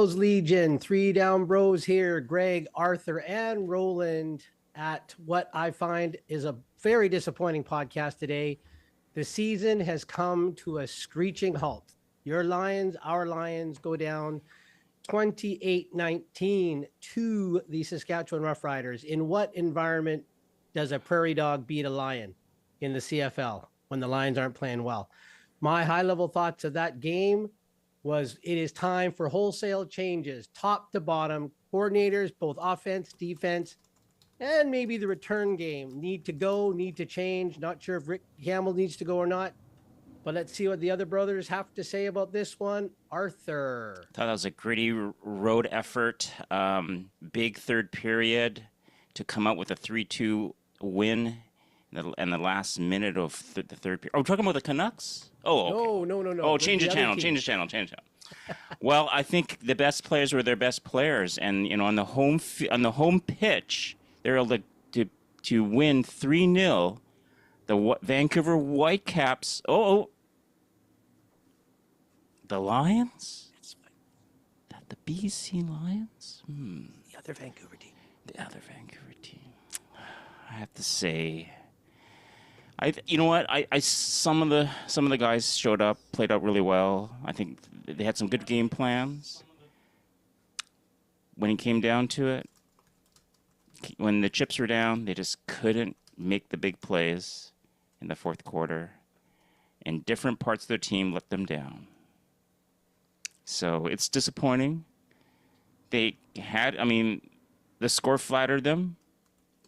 Bros Legion, three down bros here. Greg, Arthur, and Roland at what I find is a very disappointing podcast today. The season has come to a screeching halt. Your Lions, our Lions go down 28-19 to the Saskatchewan Roughriders. In what environment does a prairie dog beat a lion in the CFL when the Lions aren't playing well? My high-level thoughts of that game was it is time for wholesale changes, top to bottom. Coordinators, both offense, defense, and maybe the return game need to go, need to change. Not sure if Rick Campbell needs to go or not, but let's see what the other brothers have to say about this one. Arthur. I thought that was a gritty road effort. Big third period to come out with a 3-2 win in the last minute of the third period. Oh, we're talking about the Canucks? Oh, okay. No. Oh, change the channel. Well, I think the best players were their best players, and on the home pitch, they're able to win 3-0. The Vancouver Whitecaps. The Lions? The BC Lions? The other Vancouver team. I have to say, you know what? Some of the guys showed up, played out really well. I think they had some good game plans. When it came down to it, when the chips were down, they just couldn't make the big plays in the fourth quarter, and different parts of their team let them down. So it's disappointing. The score flattered them.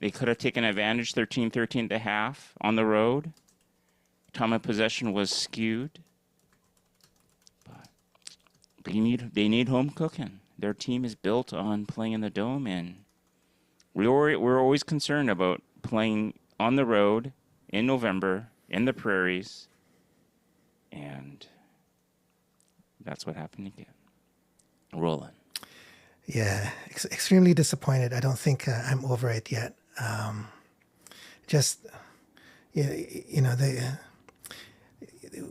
They could have taken advantage 13-13 at the half on the road. Time of possession was skewed. But they need home cooking. Their team is built on playing in the Dome, and we're always concerned about playing on the road in November in the prairies, and that's what happened again. Roland. Yeah, extremely disappointed. I don't think I'm over it yet.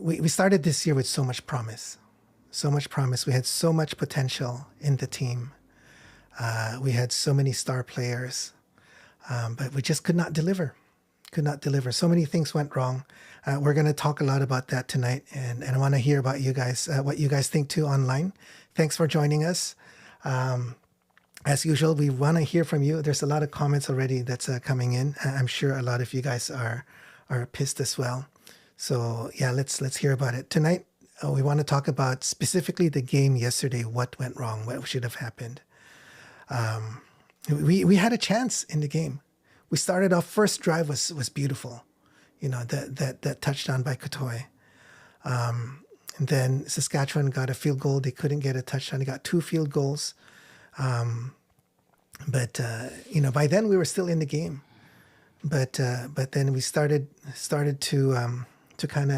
We started this year with so much promise. We had so much potential in the team. We had so many star players, but we just could not deliver. So many things went wrong. We're going to talk a lot about that tonight, and I want to hear about you guys, what you guys think too online. Thanks for joining us. As usual, we want to hear from you. There's a lot of comments already that's coming in. I'm sure a lot of you guys are pissed as well. So yeah, let's hear about it tonight. We want to talk about specifically the game yesterday. What went wrong? What should have happened? We had a chance in the game. We started off, first drive was beautiful. That touchdown by Kotoy. And then Saskatchewan got a field goal. They couldn't get a touchdown. They got 2 field goals. But by then we were still in the game. But then we started to kind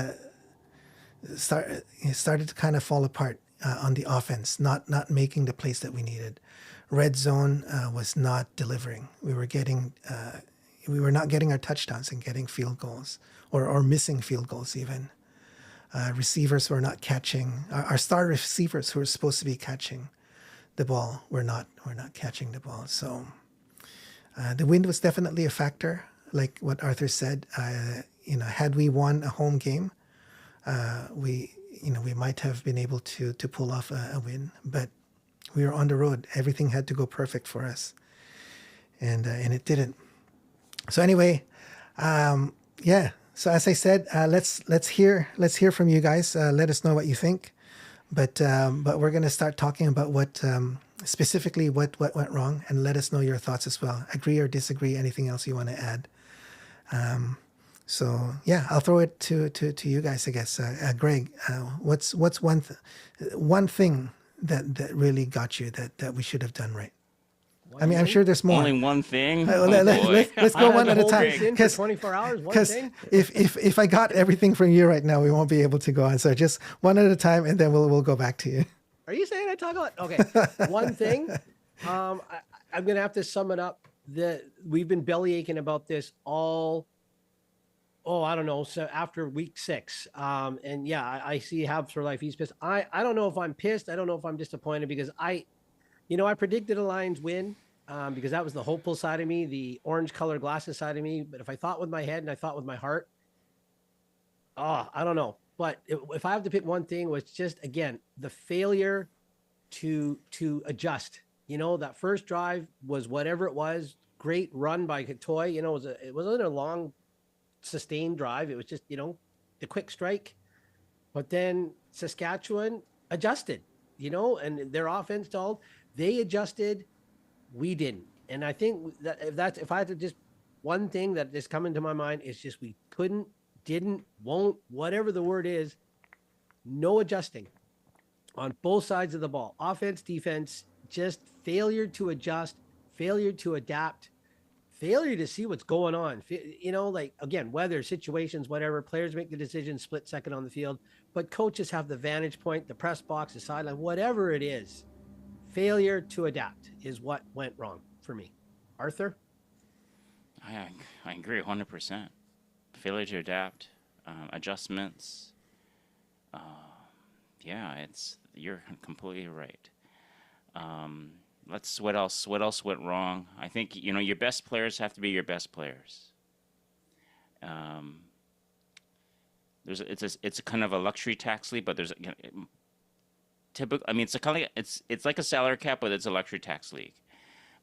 of fall apart on the offense, not making the plays that we needed. Red zone was not delivering. We were not getting our touchdowns and getting field goals or missing field goals even. Receivers were not catching. Our star receivers who were supposed to be catching the ball were not catching the ball. So the wind was definitely a factor, like what Arthur said. Had we won a home game, we might have been able to pull off a win. But we were on the road. Everything had to go perfect for us, and it didn't. So anyway, yeah. So as I said, let's hear from you guys. Let us know what you think. But we're gonna start talking about what specifically what went wrong, and let us know your thoughts as well. Agree or disagree? Anything else you want to add? So yeah, I'll throw it to you guys, I guess. Greg, what's one thing that really got you that we should have done right? I'm sure there's more. Only one thing? Let's go one at a time. Because 24 hours, one thing. If I got everything from you right now, we won't be able to go on. So just one at a time, and then we'll go back to you. Are you saying I talk about? Okay, one thing. I'm gonna have to sum it up. We've been belly aching about this all. Oh, I don't know. So after week 6, and yeah, I see Habs for life. He's pissed. I don't know if I'm pissed. I don't know if I'm disappointed because I I predicted a Lions win because that was the hopeful side of me, the orange colored glasses side of me. But if I thought with my head and I thought with my heart, I don't know. But if I have to pick one thing, was just again the failure to adjust. That first drive was whatever it was. Great run by Katoy. It wasn't a long, sustained drive. It was just the quick strike. But then Saskatchewan adjusted. And their offense stalled. They adjusted. We didn't. And I think that if I had to just one thing that is coming to my mind is just we couldn't, didn't, won't, whatever the word is, no adjusting on both sides of the ball. Offense, defense, just failure to adjust, failure to adapt, failure to see what's going on. Like again, weather, situations, whatever. Players make the decision split second on the field, but coaches have the vantage point, the press box, the sideline, whatever it is. Failure to adapt is what went wrong for me. Arthur? I agree 100%. Failure to adapt, adjustments. Yeah, you're completely right. What else went wrong? I think your best players have to be your best players. It's a kind of a luxury tax league, but there's typical. I mean, it's like a salary cap, but it's a luxury tax league.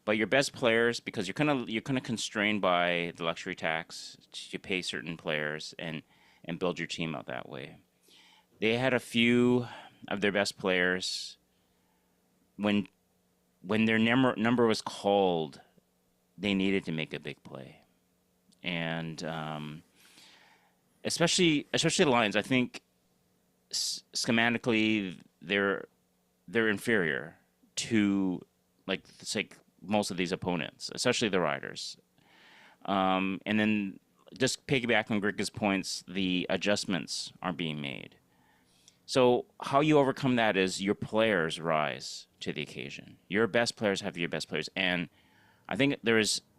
But your best players, because you're kind of constrained by the luxury tax to pay certain players and build your team out that way. They had a few of their best players when their number was called, they needed to make a big play, and especially the Lions. I think schematically they're inferior to like most of these opponents, especially the Riders. And then just piggyback on Grig's points, the adjustments aren't being made. So how you overcome that is your players rise to the occasion. Your best players have your best players. And I think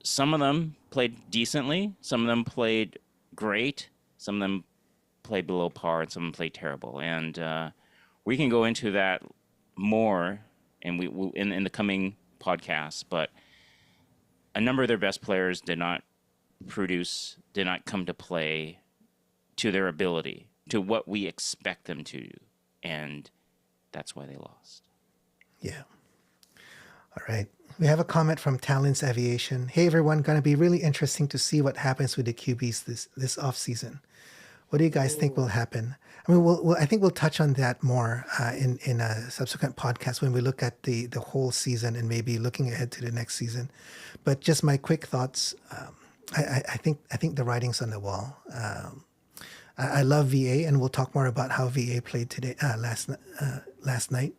some of them played decently, some of them played great, some of them played below par, and some of them played terrible. And we can go into that more and we in the coming podcasts, but a number of their best players did not come to play to their ability, to what we expect them to, and that's why they lost. Yeah. All right. We have a comment from Talents Aviation. Hey, everyone. Going to be really interesting to see what happens with the QBs this off season. What do you guys think will happen? I mean, I think we'll touch on that more in a subsequent podcast when we look at the whole season and maybe looking ahead to the next season. But just my quick thoughts. I think the writing's on the wall. I love VA, and we'll talk more about how VA played today last night.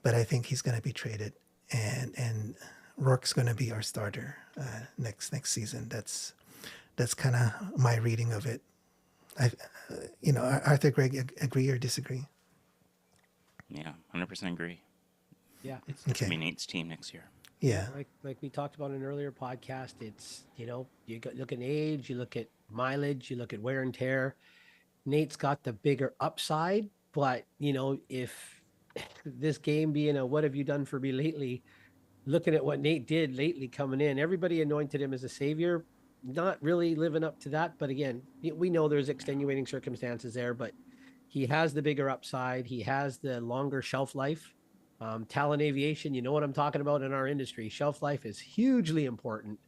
But I think he's going to be traded, and Rourke's going to be our starter next season. That's kind of my reading of it. Arthur, Greg, agree or disagree? Yeah, 100% agree. Yeah, it's going to be Nate's team next year. Yeah, like we talked about in an earlier podcast. It's you look at age, you look at mileage, you look at wear and tear. Nate's got the bigger upside, but if this game being a what have you done for me lately, looking at what Nate did lately coming in, everybody anointed him as a savior. Not really living up to that, but again, we know there's extenuating circumstances there, but he has the bigger upside. He has the longer shelf life. Talent Aviation, you know what I'm talking about in our industry. Shelf life is hugely important,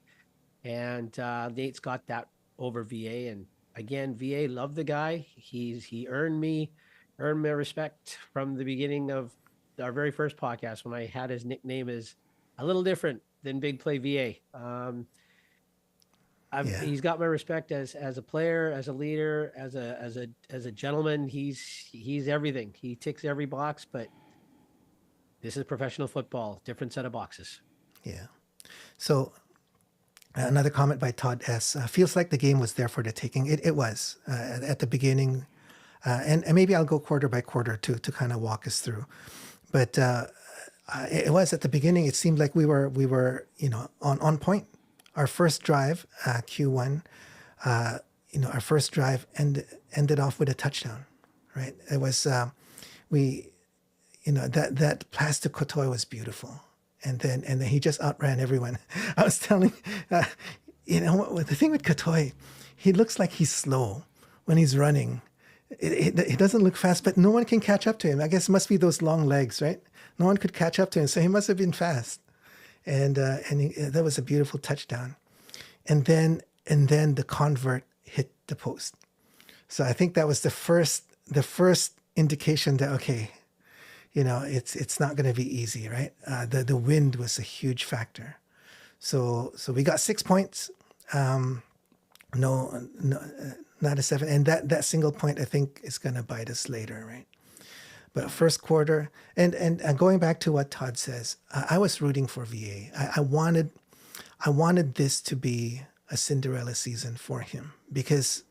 and Nate's got that over VA. And again, VA, love the guy. He earned my respect from the beginning of our very first podcast when I had his nickname as a little different than Big Play VA. He's got my respect as a player, as a leader, as a gentleman. He's everything. He ticks every box, but this is professional football, different set of boxes. Yeah. So another comment by Todd S. Feels like the game was there for the taking. It was at the beginning, and maybe I'll go quarter by quarter to kind of walk us through. But it was at the beginning. It seemed like we were on point. Our first drive, Q1, our first drive ended off with a touchdown, right? It was that pass to Cotoy was beautiful, and then he just outran everyone. I was telling, the thing with Katoy, he looks like he's slow when he's running. He doesn't look fast, but no one can catch up to him. I guess it must be those long legs, right? No one could catch up to him, so he must have been fast. And that was a beautiful touchdown. And then the convert hit the post. So I think that was the first indication that, okay, it's not going to be easy, right? The wind was a huge factor. So we got 6 points. No, not a 7. And that single point, I think, is going to bite us later, right? But first quarter, and going back to what Todd says, I was rooting for VA. I wanted this to be a Cinderella season for him because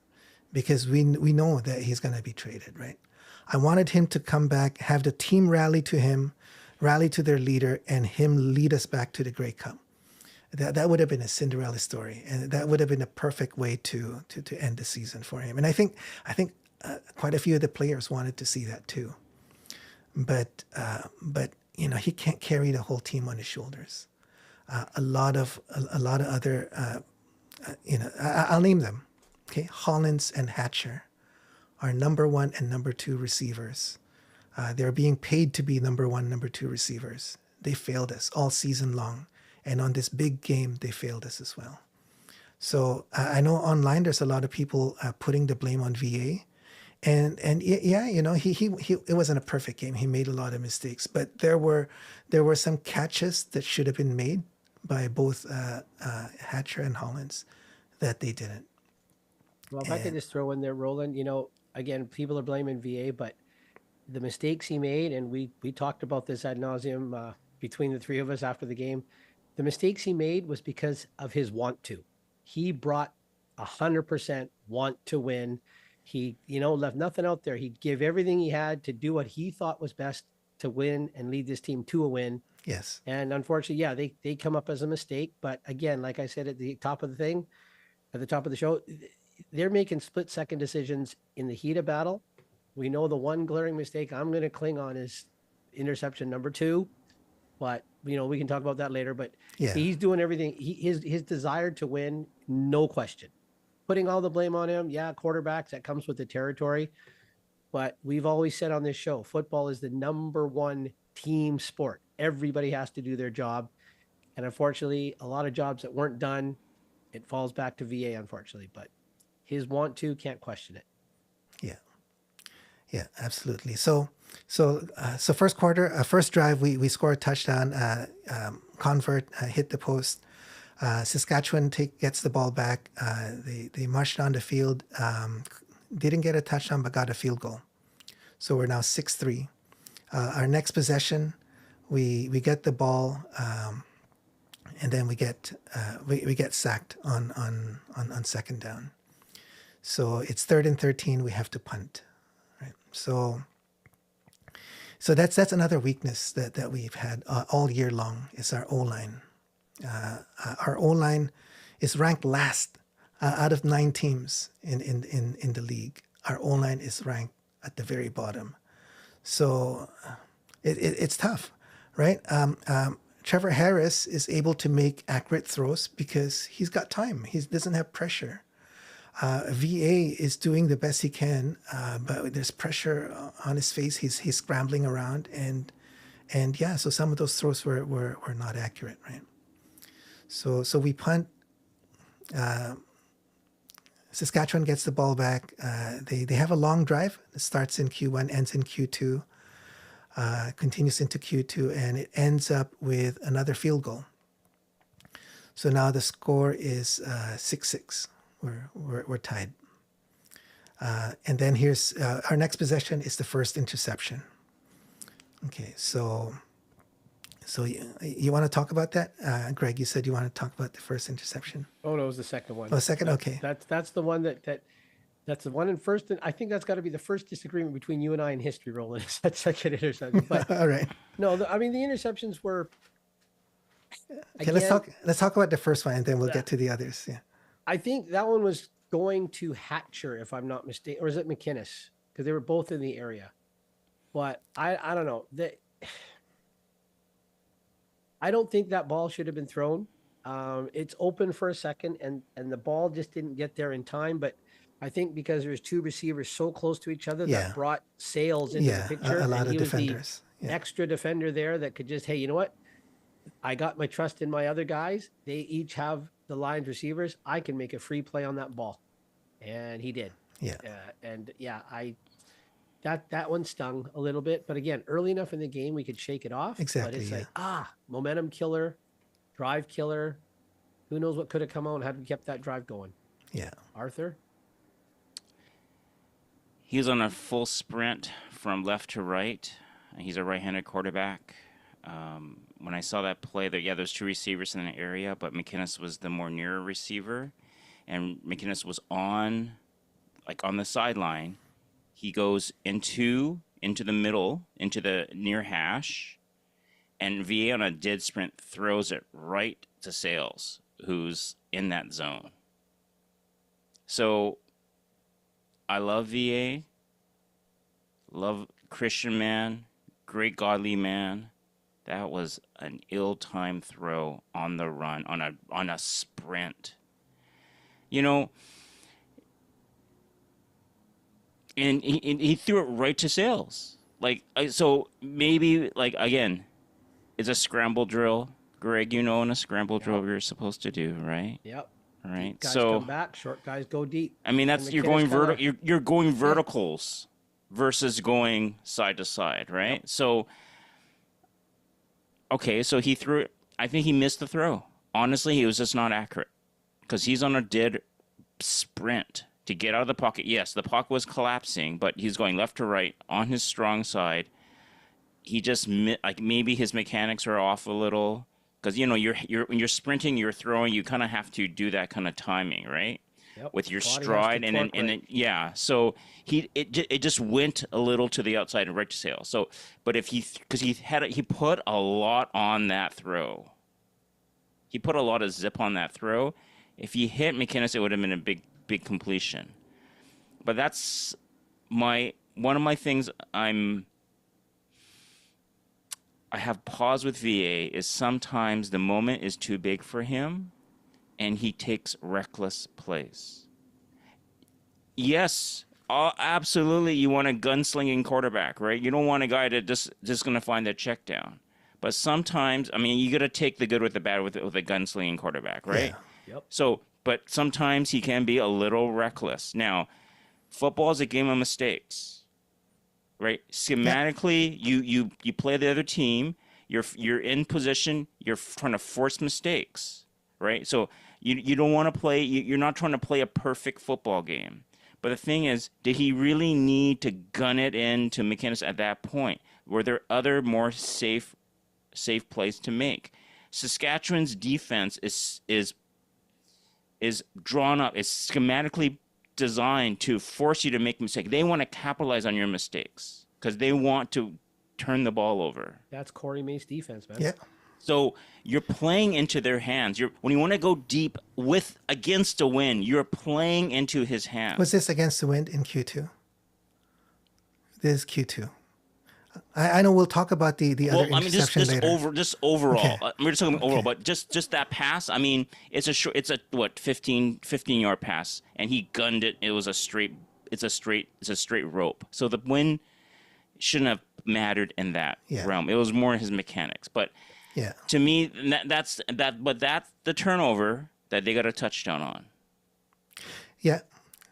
we know that he's going to be traded, right? I wanted him to come back, have the team rally to him, rally to their leader, and him lead us back to the Grey Cup. That would have been a Cinderella story, and that would have been a perfect way to end the season for him. And I think quite a few of the players wanted to see that too. But he can't carry the whole team on his shoulders. A lot of other, I'll name them. Okay, Hollins and Hatcher are number 1 and number 2 receivers. They're being paid to be number 1, number 2 receivers. They failed us all season long. And on this big game, they failed us as well. So I know online there's a lot of people putting the blame on VA. And yeah, he it wasn't a perfect game. He made a lot of mistakes. But there were some catches that should have been made by both Hatcher and Hollins that they didn't. Well, if I could just throw in there, Roland, again, people are blaming VA, but the mistakes he made, and we talked about this ad nauseum between the three of us after the game. The mistakes he made was because of his want to. He brought 100% want to win. He, left nothing out there. He'd give everything he had to do what he thought was best to win and lead this team to a win. Yes. And unfortunately, yeah, they come up as a mistake. But again, like I said at the top of the show, they're making split-second decisions in the heat of battle. We know the one glaring mistake I'm going to cling on is interception number 2. But, we can talk about that later. But yeah, he's doing everything. His desire to win, no question. Putting all the blame on him, yeah, quarterbacks, that comes with the territory. But we've always said on this show, football is the number 1 team sport. Everybody has to do their job. And unfortunately, a lot of jobs that weren't done, it falls back to VA, unfortunately. But his want to, can't question it. Yeah, absolutely. So first quarter, first drive, we score a touchdown, convert, hit the post. Saskatchewan gets the ball back. They marched down the field. Didn't get a touchdown, but got a field goal. So we're now 6-3. Our next possession, we get the ball, and then we get sacked on second down. So it's 3rd and 13. We have to punt. Right. So that's another weakness that we've had all year long is our O-line. Our O-line is ranked last out of 9 teams in the league. Our O-line is ranked at the very bottom. So it's tough, right? Trevor Harris is able to make accurate throws because he's got time. He doesn't have pressure. VA is doing the best he can, but there's pressure on his face. He's scrambling around, and yeah, so some of those throws were not accurate, right? So we punt. Saskatchewan gets the ball back. They have a long drive. It starts in Q1, ends in Q2, continues into Q2, and it ends up with another field goal. So now the score is 6-6. We're tied. And then here's our next possession is the first interception. Okay, so you want to talk about that, Greg? You said you want to talk about the first interception. Oh no, it was the second one. Oh, second. Okay. That's the one that's the one in first. I think that's got to be the first disagreement between you and I in history, Roland. Is that second interception? But all right. No, the interceptions were. Okay, again, let's talk about the first one, and then we'll get to the others. Yeah. I think that one was going to Hatcher, if I'm not mistaken, or is it McInnes? Because they were both in the area. But I don't know. I don't think that ball should have been thrown. It's open for a second, and the ball just didn't get there in time. But I think because there's two receivers so close to each other, Yeah. that brought Sales into the Yeah, picture, a lot and of he was the defenders. Yeah. extra defender there that could just, hey, you know what? I got my trust in my other guys. They each have the Lions receivers. I can make a free play on that ball, and he did. Yeah. And yeah, that one stung a little bit, but again, early enough in the game we could shake it off. Exactly, But it's yeah. like momentum killer, drive killer. Who knows what could have come out and had we kept that drive going? Yeah. Arthur. He was on a full sprint from left to right. He's a right-handed quarterback. When I saw that play, there's two receivers in the area, but McInnes was the more nearer receiver, and McInnes was on the sideline. He goes into the middle, into the near hash, and VA on a dead sprint throws it right to Sales, who's in that zone. So I love VA, love Christian man, great godly man. That was an ill-timed throw on the run, on a sprint. You know, and he threw it right to Sales. So maybe, again, it's a scramble drill. Greg, in a scramble drill you're supposed to do, right? Yep. Right. Deep guys so come back, short guys go deep. I mean, And you're McKinnis going you're going verticals versus going side to side, right? Yep. So okay, so he threw it. I think he missed the throw. Honestly, he was just not accurate because he's on a dead sprint to get out of the pocket. Yes, the pocket was collapsing, but he's going left to right on his strong side. He just maybe his mechanics are off a little because you're when you're sprinting, you're throwing, you kind of have to do that kind of timing, right? Yep. With your Body has to stride and torque then right. yeah. So it just went a little to the outside and right to Sales. So, but if he put a lot on that throw. He put a lot of zip on that throw. If he hit McInnes, it would have been a big completion. But that's one of my things I have pause with VA is sometimes the moment is too big for him and he takes reckless plays. Yes, absolutely you want a gunslinging quarterback, right? You don't want a guy that just going to find that check down. But sometimes, I mean, you got to take the good with the bad with a gunslinging quarterback, right? Yeah. Yep. So, but sometimes he can be a little reckless. Now, football is a game of mistakes, right? Schematically, you play the other team. You're in position. You're trying to force mistakes, right? So you don't want to play. You're not trying to play a perfect football game. But the thing is, did he really need to gun it into McInnes at that point? Were there other more safe plays to make? Saskatchewan's defense is drawn up, is schematically designed to force you to make mistakes. They want to capitalize on your mistakes because they want to turn the ball over. That's Corey Mace defense, man. Yeah. So you're playing into their hands. When you want to go deep against a win, you're playing into his hands. Was this against the wind in Q2? This is Q2. I know we'll talk about the other interception later. Just overall. Okay. We're just talking overall, but just that pass. I mean, it's a 15-yard pass, and he gunned it. It was a straight rope. So the win shouldn't have mattered in that realm. It was more his mechanics. But to me, that's the turnover that they got a touchdown on. Yeah.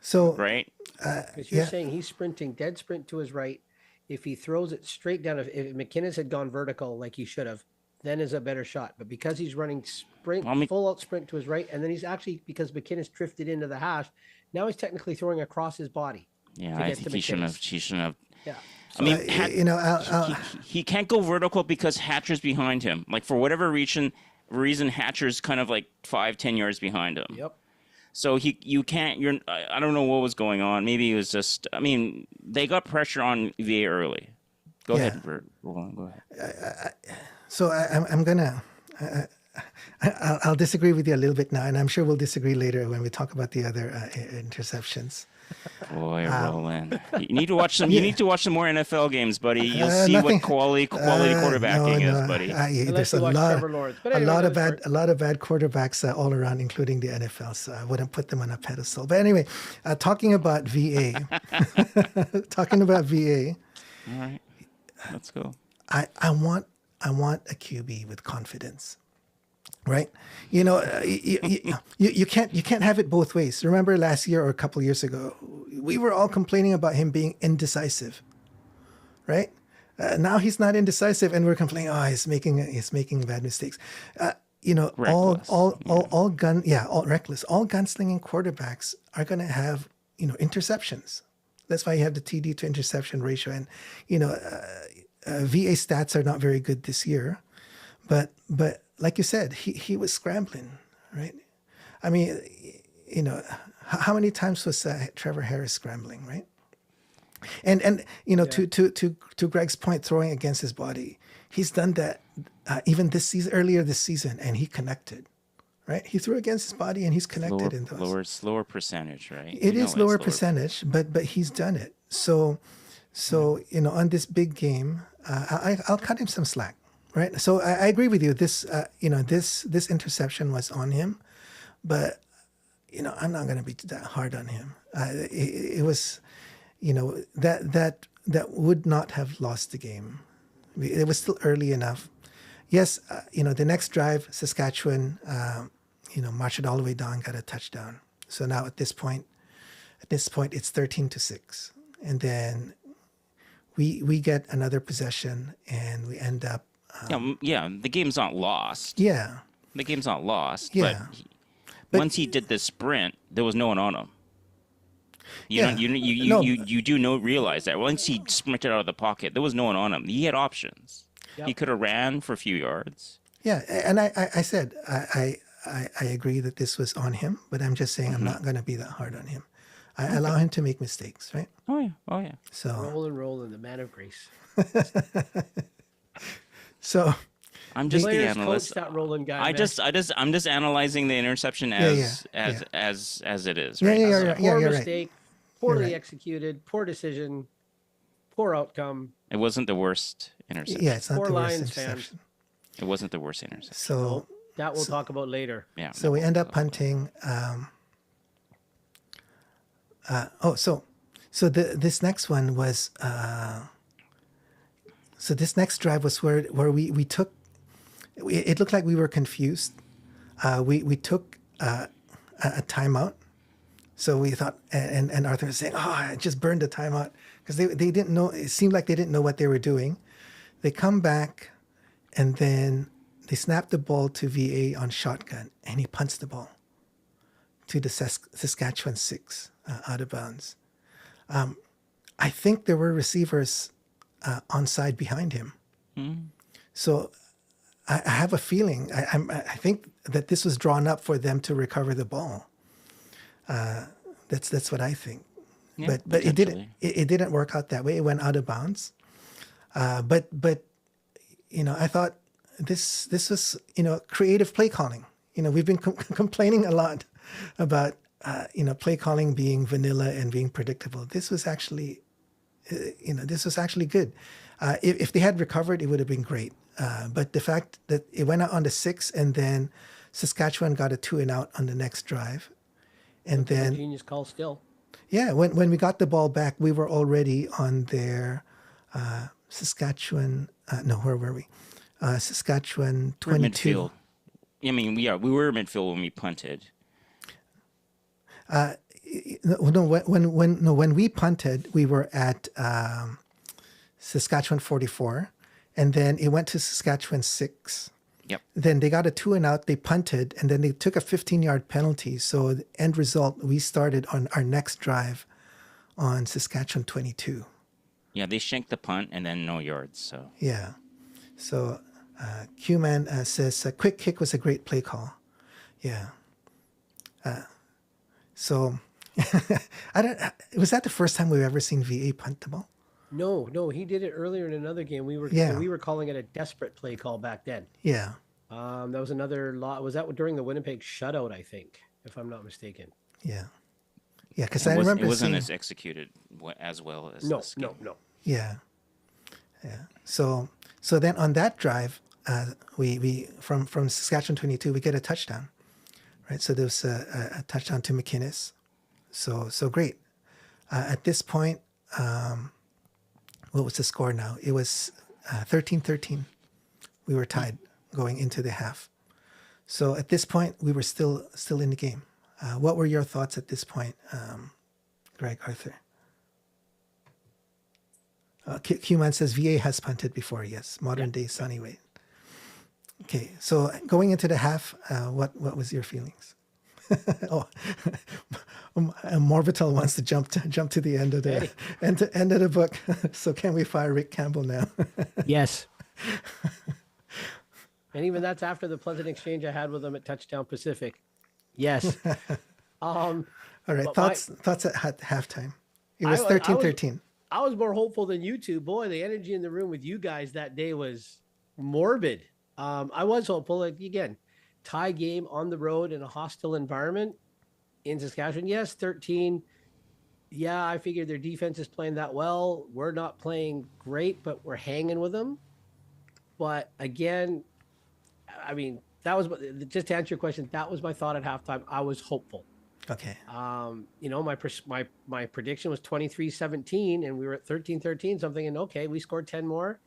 So right. Because you're saying he's sprinting, dead sprint to his right. If he throws it straight down, if McInnes had gone vertical like he should have, then is a better shot. But because he's running full out sprint to his right, and then he's actually, because McInnes drifted into the hash, now he's technically throwing across his body. Yeah, I think he shouldn't have. Yeah. I mean, he can't go vertical because Hatcher's behind him. Like, for whatever reason, Hatcher's kind of like 5-10 yards behind him. Yep. So you can't. I don't know what was going on. Maybe it was just. I mean, they got pressure on VA early. Go ahead, Roland. Go ahead. So I'm gonna I'll disagree with you a little bit now, and I'm sure we'll disagree later when we talk about the other interceptions. Boy, Roland, you need to watch some. You need to watch some more NFL games, buddy. You'll see what quality quarterbacking is, buddy. Unless There's you a watch lot, Trevor Lawrence. But a anyway, lot that of was bad, a lot of bad quarterbacks all around, including the NFL. So I wouldn't put them on a pedestal. But anyway, talking about VA, talking about VA, All right, let's go. I want a QB with confidence. Right, you can't have it both ways. Remember last year or a couple years ago, we were all complaining about him being indecisive. Right, now he's not indecisive, and we're complaining, oh, he's making bad mistakes. Reckless. All reckless. All gunslinging quarterbacks are going to have interceptions. That's why you have the TD to interception ratio, and VA stats are not very good this year, but like you said, he was scrambling, right? I mean, how many times was Trevor Harris scrambling, right? And to Greg's point, throwing against his body, he's done that even earlier this season, and he connected, right? He threw against his body, and he's connected in those. Lower percentage, right? It is lower percentage, but he's done it. So on this big game, I'll cut him some slack. Right, so I agree with you. This interception was on him, but I'm not going to be that hard on him. It was, that would not have lost the game. It was still early enough. Yes, the next drive, Saskatchewan, marched it all the way down, got a touchdown. So now at this point, it's 13-6, and then we get another possession, and we end up. The game's not lost. Yeah. The game's not lost. Yeah. But once he did the sprint, there was no one on him. You do realize that. Once he sprinted out of the pocket, there was no one on him. He had options. Yep. He could have ran for a few yards. Yeah, and I said I agree that this was on him, but I'm just saying I'm not going to be that hard on him. I allow him to make mistakes, right? Oh yeah. So roll in the man of grace. So I'm just the Players analyst. coach that Roland guy. I'm just analyzing the interception as it is. Right? Poor you're mistake, poorly executed, poor decision, poor outcome. It wasn't the worst interception. Yeah, it's not Poor the worst Lions fans. interception. It wasn't the worst interception. So That we'll talk about later. Yeah. So we end up punting. So this next one was. So this next drive was where we took. It looked like we were confused. We took a timeout. So we thought, and Arthur was saying, "Oh, I just burned a timeout," because they didn't know. It seemed like they didn't know what they were doing. They come back, and then they snap the ball to VA on shotgun, and he punts the ball to the Saskatchewan 6 out of bounds. I think there were receivers onside behind him. So I have a feeling. I think that this was drawn up for them to recover the ball. That's what I think. Yeah, but it didn't. It didn't work out that way. It went out of bounds. But I thought this was creative play calling. We've been complaining a lot about play calling being vanilla and being predictable. This was actually good. If they had recovered, it would have been great. But the fact that it went out on the 6, and then Saskatchewan got a 2-and-out on the next drive, and then genius call still. Yeah, when we got the ball back, we were already on their Saskatchewan. No, where were we? Saskatchewan 22. Midfield. I mean, we were midfield when we punted. When we punted, we were at Saskatchewan 44, and then it went to Saskatchewan 6. Yep. Then they got a 2-and-out, they punted, and then they took a 15-yard penalty. So the end result, we started on our next drive on Saskatchewan 22. Yeah, they shanked the punt and then no yards. So yeah. So Q-Man says, a quick kick was a great play call. Yeah. So was that the first time we've ever seen VA punt the ball? No, he did it earlier in another game. We were calling it a desperate play call back then. Yeah. That was another lot. Was that during the Winnipeg shutout? I think, if I'm not mistaken. Yeah. Yeah, because It I was. remember It wasn't seeing. as executed as well as No, this game. no. Yeah, yeah. So then on that drive, we from Saskatchewan 22, we get a touchdown, right? So there was a touchdown to McInnes. So great. At this point, what was the score now? It was 13-13. We were tied going into the half. So at this point, we were still in the game. What were your thoughts at this point, Greg, Arthur? Q-Man says VA has punted before. Yes, modern day Sonny Wade. Okay, so going into the half, what was your feelings? Oh, Morbital wants to jump to the end of the end of the book. So can we fire Rick Campbell now? Yes. And even that's after the pleasant exchange I had with him at Touchdown Pacific. Yes. All right, But thoughts at halftime. It was 13-13. I was more hopeful than you two. Boy, the energy in the room with you guys that day was morbid. I was hopeful. Like, again, tie game on the road in a hostile environment in Saskatchewan. Yes, 13. Yeah, I figured their defense is playing that well. We're not playing great, but we're hanging with them. But again, I mean, that was just to answer your question. That was my thought at halftime. I was hopeful. Okay. You know, my prediction was 23-17 and we were at 13-13 something. And okay, we scored 10 more,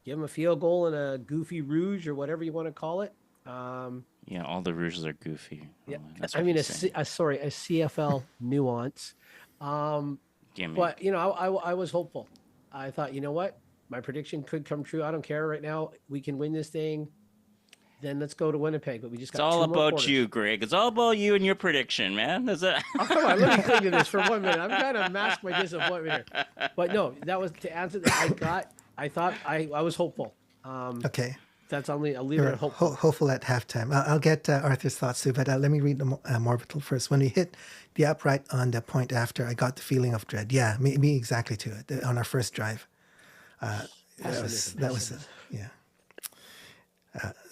give them a field goal and a goofy rouge or whatever you want to call it. Yeah, all the rouges are goofy. Yeah. That's I what mean, he's saying. a CFL nuance. Gimmick. But you know, I was hopeful. I thought, you know what, my prediction could come true. I don't care right now. We can win this thing. Then let's go to Winnipeg. But we just It's got all two more about quarters. you, Greg. It's all about you and your prediction, man. Is it? Oh, come on, let me cling to this for 1 minute. I'm trying to mask my disappointment here. But no, that was to answer that. I thought I was hopeful. Okay. That's only, I'll leave it at hopeful. Hopeful at halftime. I'll get Arthur's thoughts too, but let me read the Morbital first. When we hit the upright on the point after, I got the feeling of dread. Yeah, me exactly too. On our first drive. That was yeah.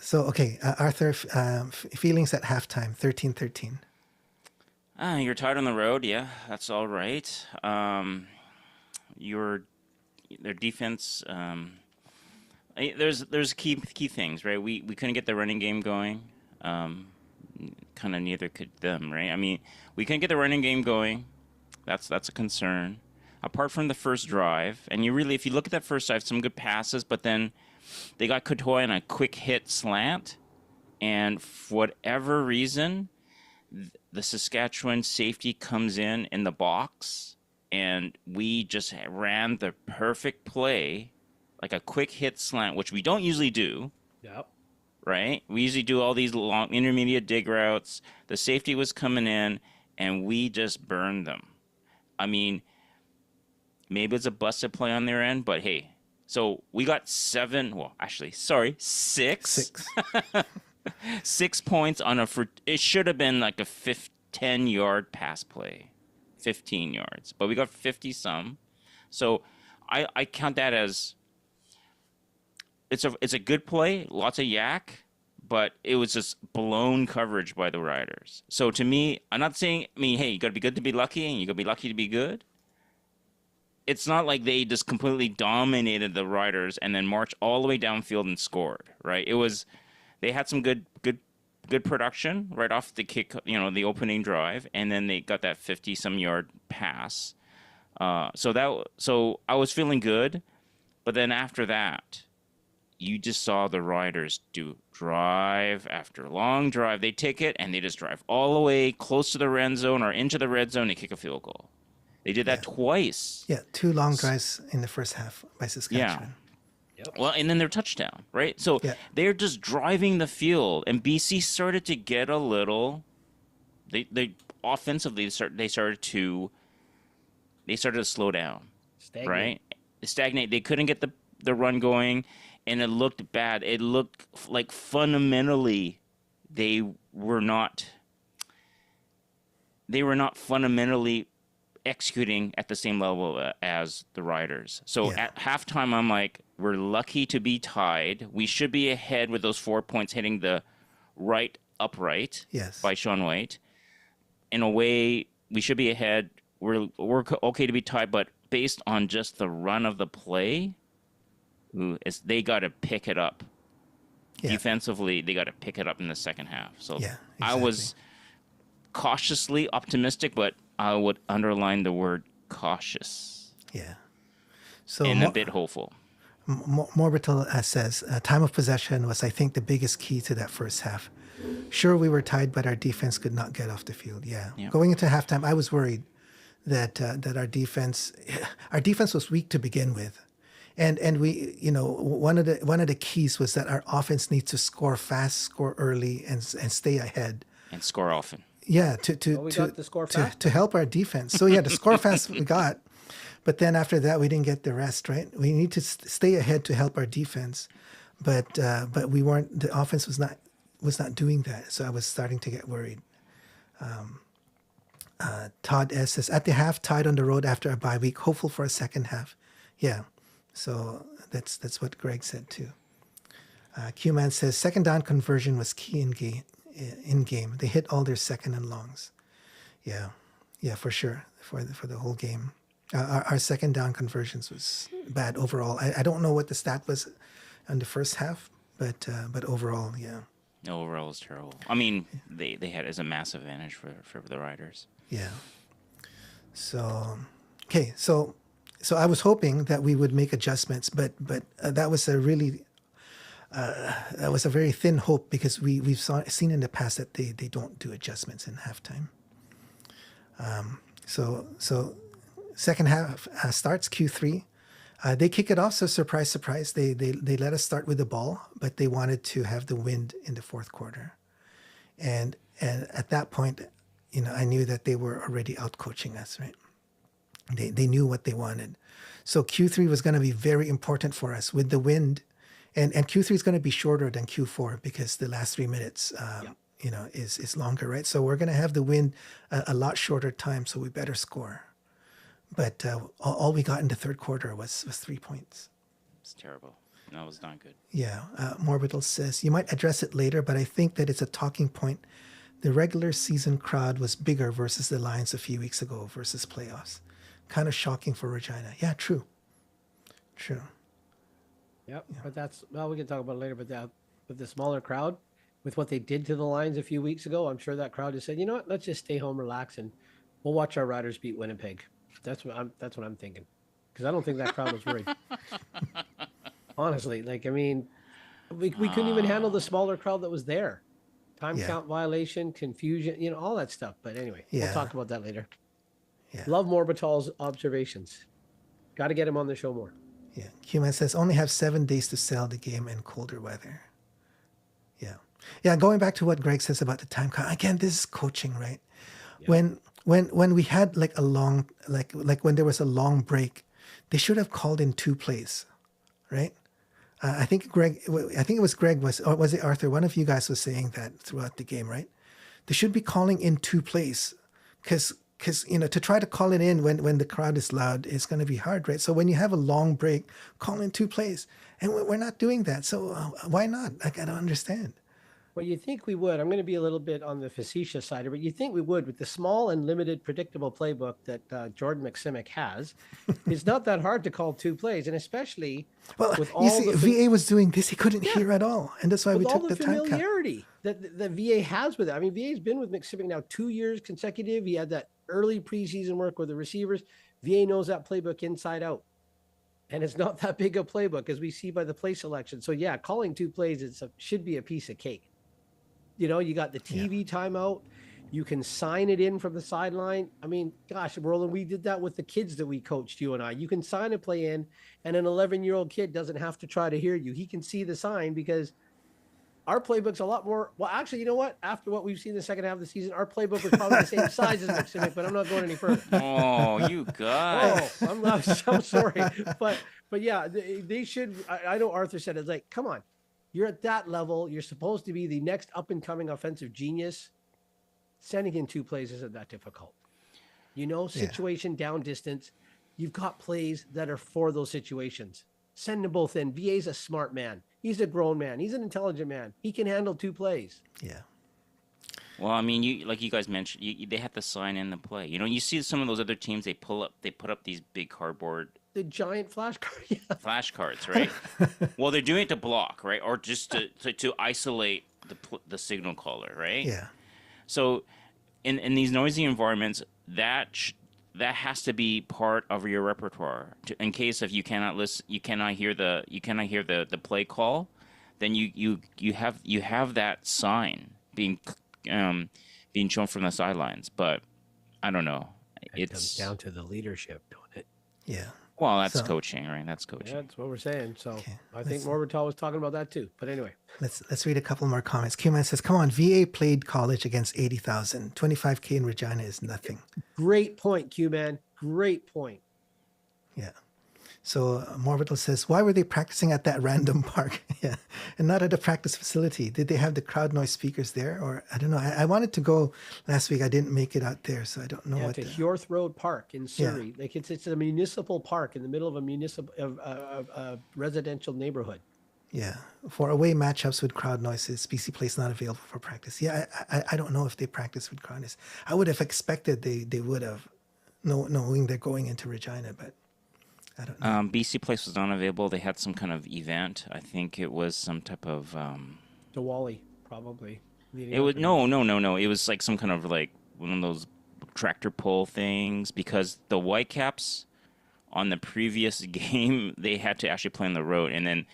So, okay, Arthur, feelings at halftime, 13-13. You're tired on the road. Yeah, that's all right. Their defense. There's key things, right? We couldn't get the running game going. Kind of neither could them, right? I mean, we couldn't get the running game going. That's a concern. Apart from the first drive, and if you look at that first drive, some good passes, but then they got Couture on a quick hit slant, and for whatever reason, the Saskatchewan safety comes in the box, and we just ran the perfect play, like a quick hit slant, which we don't usually do. Yep. Right? We usually do all these long intermediate dig routes. The safety was coming in, and we just burned them. I mean, maybe it's a busted play on their end, but hey. So we got 6 6 points on it should have been like a 10-yard pass play, 15 yards, but we got 50 some. So I count that as it's a good play, lots of yak, but it was just blown coverage by the Riders. So to me, I'm not saying, hey, you got to be good to be lucky, and you got to be lucky to be good. It's not like they just completely dominated the Riders and then marched all the way downfield and scored, right? They had some good production right off the kick, the opening drive, and then they got that 50-some yard pass. So I was feeling good, but then after that, you just saw the Riders do drive after long drive. They take it and they just drive all the way close to the red zone or into the red zone and kick a field goal. They did that twice. Yeah, 2 long drives in the first half by Saskatchewan. Yeah. Yep. Well, and then their touchdown, right? So they're just driving the field, and BC started to get a little. They offensively they started to slow down, right? Stagnate. They couldn't get the run going, and it looked bad. It looked like fundamentally they were not fundamentally executing at the same level as the Riders. So Yeah. at halftime, I'm like, we're lucky to be tied. We should be ahead with those 4 points hitting the right upright Yes. by Sean White. In a way, we should be ahead. We're okay to be tied, but based on just the run of the play, they got to pick it up. Yeah. Defensively, they got to pick it up in the second half. So Yeah, I was cautiously optimistic, but I would underline the word cautious Yeah. So and a bit hopeful. Morbital says, time of possession was, I think, the biggest key to that first half. Sure, we were tied, but our defense could not get off the field. Yeah. Going into halftime, I was worried that our defense was weak to begin with. And we, one of the keys was that our offense needs to score fast, score early, and stay ahead. And score often. Yeah, got the score fast. to help our defense. So yeah, the score fast we got, but then after that we didn't get the rest. Right, we need to stay ahead to help our defense, but we weren't. The offense was not doing that. So I was starting to get worried. Todd S says, at the half, tied on the road after a bye week, hopeful for a second half. Yeah, so that's what Greg said too. Q-Man says, second down conversion was key in game. They hit all their second and longs. Yeah, for sure, for the whole game. Our second down conversions was bad overall. I don't know what the stat was in the first half, but overall, yeah. Overall, it's terrible. I mean, they had it as a massive advantage for the Riders. Yeah. So, okay. So I was hoping that we would make adjustments, but that was a very thin hope because we've seen in the past that they don't do adjustments in halftime. So second half starts Q3. They kick it off. So surprise. They let us start with the ball, but they wanted to have the wind in the fourth quarter, and at that point, I knew that they were already out coaching us. Right? They knew what they wanted. So Q3 was going to be very important for us with the wind, and Q3 is going to be shorter than Q4 because the last 3 minutes, is longer. Right? So we're going to have the wind a lot shorter time. So we better score. But all we got in the third quarter was 3 points. It's terrible. That was not good. Yeah. Morbital says, you might address it later, but I think that it's a talking point. The regular season crowd was bigger versus the Lions a few weeks ago versus playoffs. Kind of shocking for Regina. Yeah, true. Yep. But we can talk about it later, but with the smaller crowd, with what they did to the Lions a few weeks ago, I'm sure that crowd just said, you know what, let's just stay home, relax, and we'll watch our Riders beat Winnipeg. That's what I'm thinking, because I don't think that crowd was worried. Honestly, we couldn't even handle the smaller crowd that was there. Time count violation, confusion, all that stuff. But anyway, we'll talk about that later. Yeah. Love Morbital's observations. Got to get him on the show more. Yeah. Q-Man says, only have 7 days to sell the game in colder weather. Yeah. Yeah. Going back to what Greg says about the time count, again, this is coaching, right? Yeah. When we had like a long, like when there was a long break, they should have called in 2 plays, right? I think it was Greg, or was it Arthur? One of you guys was saying that throughout the game, right? They should be calling in 2 plays because to try to call it in when the crowd is loud is going to be hard, right? So when you have a long break, call in 2 plays, and we're not doing that. So why not? I don't understand. Well, you think we would. I'm going to be a little bit on the facetious side, but you think we would with the small and limited predictable playbook that Jordan McSimic has. It's not that hard to call 2 plays, and especially with all VA was doing this, he couldn't hear at all, and that's why we took the time count. Familiarity that the VA has with it. I mean, VA's been with McSimic now 2 years consecutive. He had that early preseason work with the receivers. VA knows that playbook inside out. And it's not that big a playbook, as we see by the play selection. So, yeah, calling 2 plays should be a piece of cake. You got the TV timeout. You can sign it in from the sideline. I mean, gosh, Roland, we did that with the kids that we coached, you and I. You can sign a play in, and an 11-year-old kid doesn't have to try to hear you. He can see the sign because our playbook's a lot more. Well, actually, you know what? After what we've seen the second half of the season, our playbook was probably the same size as McSimic, but I'm not going any further. Oh, you guys. Oh, I'm sorry. But yeah, they should. I know Arthur said it's like, come on. You're at that level. You're supposed to be the next up-and-coming offensive genius. Sending in 2 plays isn't that difficult. situation down distance. You've got plays that are for those situations. Send them both in. VA's a smart man. He's a grown man. He's an intelligent man. He can handle 2 plays. Yeah. Well, I mean, like you guys mentioned, they have to sign in the play. You see some of those other teams, they put up these big cardboard The giant flashcard. Yeah. flashcards, right? Well, they're doing it to block, right, or just to isolate the signal caller, right? Yeah. So, in these noisy environments, that has to be part of your repertoire. In case if you cannot listen, you cannot hear the play call, then you have that sign being shown from the sidelines. But I don't know. It comes down to the leadership, don't it? Yeah. Well, that's So- coaching, right? That's coaching. Yeah, that's what we're saying. So Okay, I think let's- Morbital was talking about that too. But anyway, Let's read a couple more comments. Q-Man says, come on, VA played college against 80,000. 25K in Regina is nothing. great point, Q-Man. Great point. Yeah. So Morbital says, why were they practicing at that random park? Yeah. And not at a practice facility? Did they have the crowd noise speakers there? Or I don't know. I wanted to go last week. I didn't make it out there. So I don't know Yeah, what to the... Hjorth Road Park in Surrey. Like it's a municipal park in the middle of a municipal residential neighborhood. Yeah. For away matchups with crowd noises, BC Place not available for practice. Yeah, I don't know if they practice with crowd noise. I would have expected they would have, knowing they're going into Regina, but I don't know. BC Place was not available. They had some kind of event. I think it was some type of. Diwali, probably. It was no. It was like some kind of like one of those tractor pull things because the Whitecaps on the previous game they had to actually play on the road, and then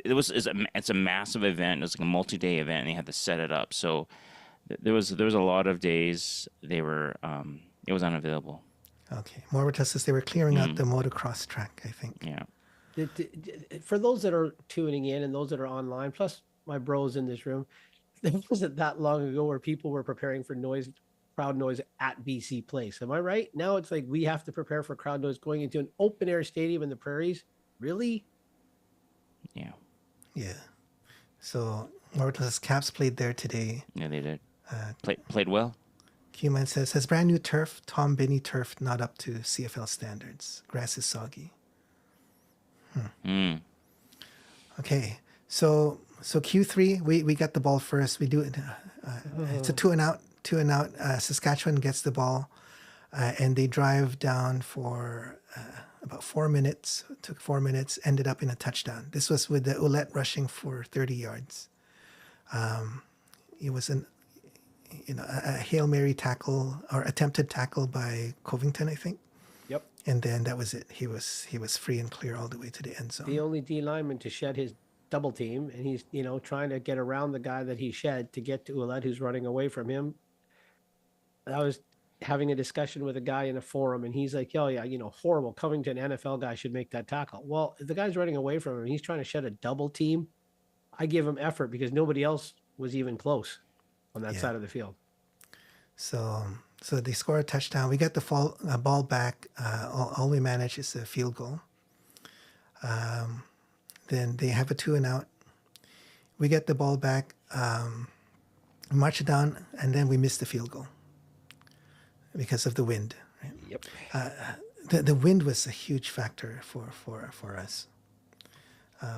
it's a massive event. It was like a multi-day event, and they had to set it up. So there was a lot of days they were it was unavailable. Okay. Morbitus says they were clearing out the motocross track, I think. Yeah. For those that are tuning in and those that are online, plus my bros in this room, it wasn't that long ago where people were preparing for crowd noise at BC Place. Am I right? Now it's like we have to prepare for crowd noise going into an open air stadium in the prairies. Really? Yeah. Yeah. So Morbitus says Caps played there today. Yeah, they did. Played well. Q-Man says brand new turf, Tom Binney turf, not up to CFL standards. Grass is soggy. Okay. So Q3, we got the ball first. We do it. It's a two and out. Saskatchewan gets the ball, and they drive down for about 4 minutes. Took 4 minutes. Ended up in a touchdown. This was with the Ouellette rushing for 30 yards. It was a Hail Mary tackle or attempted tackle by Covington, I think. Yep. And then that was it. He was free and clear all the way to the end zone. The only D lineman to shed his double team, and he's trying to get around the guy that he shed to get to Ouellette, who's running away from him. I was having a discussion with a guy in a forum, and he's like, "Oh yeah, horrible. Covington, NFL guy, should make that tackle." Well, if the guy's running away from him, and he's trying to shed a double team. I give him effort because nobody else was even close on that side of the field. So they score a touchdown. We get the ball back. All we manage is a field goal. Then they have a 2 and out. We get the ball back, march it down, and then we miss the field goal because of the wind. Right? Yep. The wind was a huge factor for us.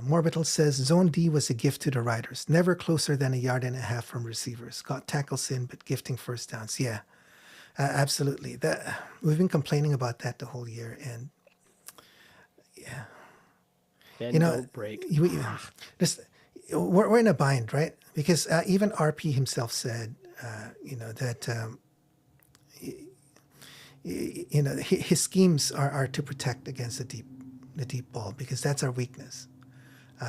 Morbital says Zone D was a gift to the Riders. Never closer than 1.5 yards from receivers. Got tackles in, but gifting first downs. Yeah, absolutely. We've been complaining about that the whole year, and yeah, Then don't break. We're in a bind, right? Because even RP himself said, that his schemes are to protect against the deep ball because that's our weakness.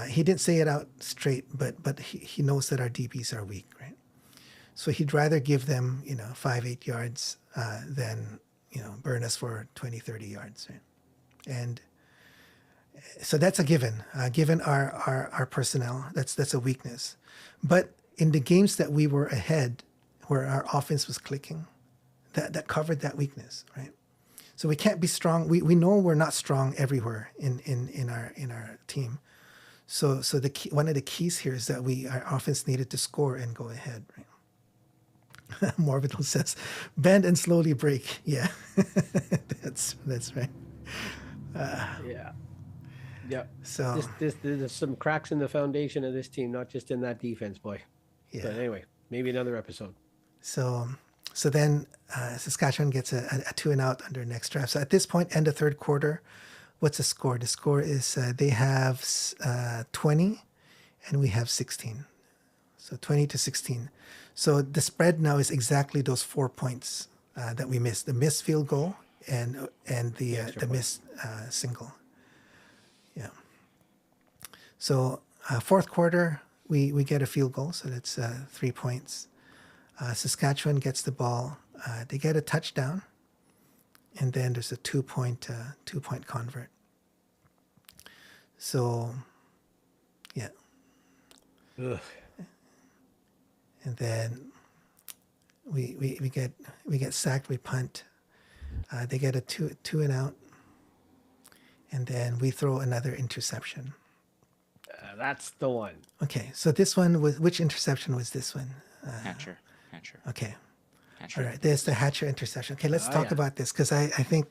He didn't say it out straight, but he knows that our DBs are weak, right? So he'd rather give them 5-8 yards than burn us for 20-30 yards, right? And so that's a given. Given our personnel, that's a weakness. But in the games that we were ahead, where our offense was clicking, that covered that weakness, right? So we can't be strong. We know we're not strong everywhere in our team. So one of the keys here is that our offense needed to score and go ahead, right? Morbital says, bend and slowly break. Yeah, that's right. Yeah. Yeah. So There's some cracks in the foundation of this team, not just in that defense, boy. yeah. But anyway, maybe another episode. So then Saskatchewan gets a 2-and-out under next drive. So at this point, end of third quarter, what's the score? The score is they have 20 and we have 16. So 20-16. So the spread now is exactly those 4 points that we missed: the missed field goal and the missed single. Yeah. So fourth quarter, we get a field goal, so that's 3 points. Saskatchewan gets the ball. They get a touchdown, and then there's a 2-point convert. So, yeah. Ugh. And then we get sacked. We punt. They get a two and out, and then we throw another interception. That's the one. Okay, so this one was, which interception was this one? Hatcher. Okay. Hatcher. All right, there's the Hatcher interception. Okay, let's talk about this because I think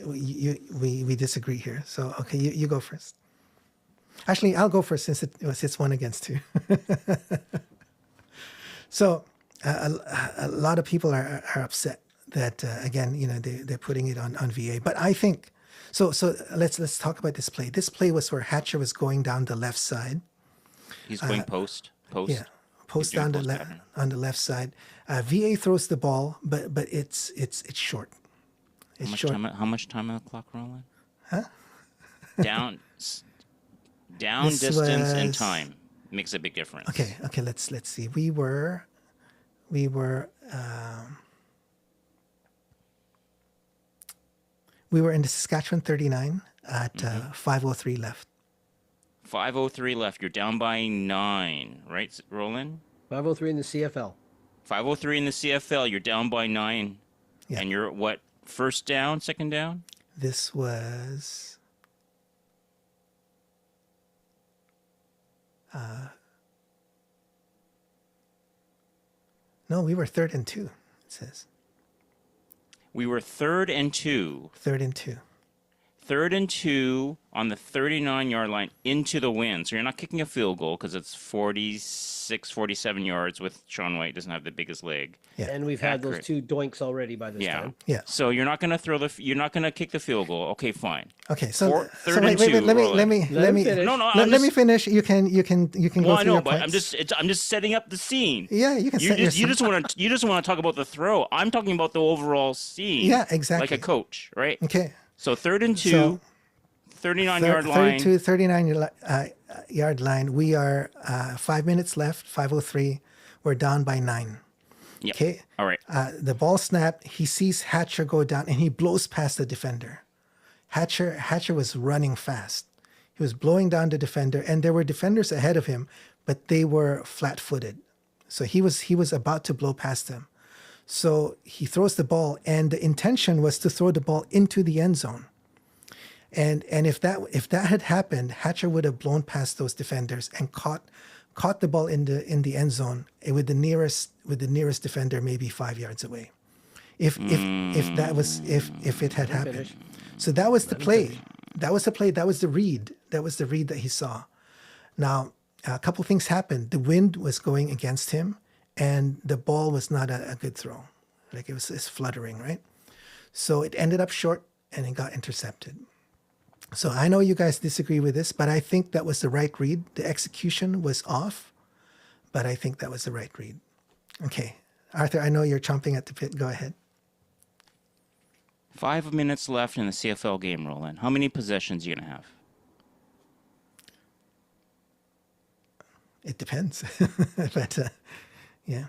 we disagree here. So, okay, you go first. Actually, I'll go first since it's 1-2. So, a lot of people are upset that again, they're putting it on VA. But I think so. Let's talk about this play. This play was where Hatcher was going down the left side. He's going post. Yeah, post He's doing down the post left pattern. on the left side. VA throws the ball, but it's short. It's short. How much time on the clock, Roland? Huh? Down This distance and was- time makes a big difference. Okay. Let's see. We were in the Saskatchewan 39 at 5:03 left. 5:03 left. You're down by 9, right, Roland? 503 in the CFL. 5:03 in the CFL. You're down by 9, Yeah. and you're what? First down, second down? This was no, we were 3rd and 2. It says We were 3rd and 2. 3rd and 2. 3rd and 2 on the 39-yard line into the wind. So you're not kicking a field goal because it's 46, 47 yards with Sean White doesn't have the biggest leg. Yeah. And we've had those Accurate. 2 doinks already by this Yeah. time. Yeah. So you're not going to you're not going to kick the field goal. Okay, fine. Okay, so Third so and wait, two, let me finish. No, let, I'm let me just- finish. You can Well, go I through know, your but points. I'm just setting up the scene. Yeah, you can You set just your you just want to talk about the throw. I'm talking about the overall scene. Yeah, exactly. Like a coach, right? Okay. So 3rd and 2, So, 39-yard line. 32, 39 yard line. We are 5 minutes left, 5:03. We're down by 9. Yep. Okay. All right. The ball snapped. He sees Hatcher go down and he blows past the defender. Hatcher was running fast. He was blowing down the defender, and there were defenders ahead of him, but they were flat-footed. So he was about to blow past them. So he throws the ball, and the intention was to throw the ball into the end zone. And if that had happened, Hatcher would have blown past those defenders and caught the ball in the end zone with the nearest defender maybe 5 yards away. If it had happened. finish. So that was the play. That was the play. That was the read. That was the read that he saw. Now, a couple things happened. The wind was going against him, and the ball was not a good throw. Like it's fluttering, right? So it ended up short, and it got intercepted. So I know you guys disagree with this, but I think that was the right read. The execution was off, but I think that was the right read. Okay. Arthur, I know you're chomping at the bit. Go ahead. 5 minutes left in the CFL game, Roland. How many possessions are you going to have? It depends. But yeah,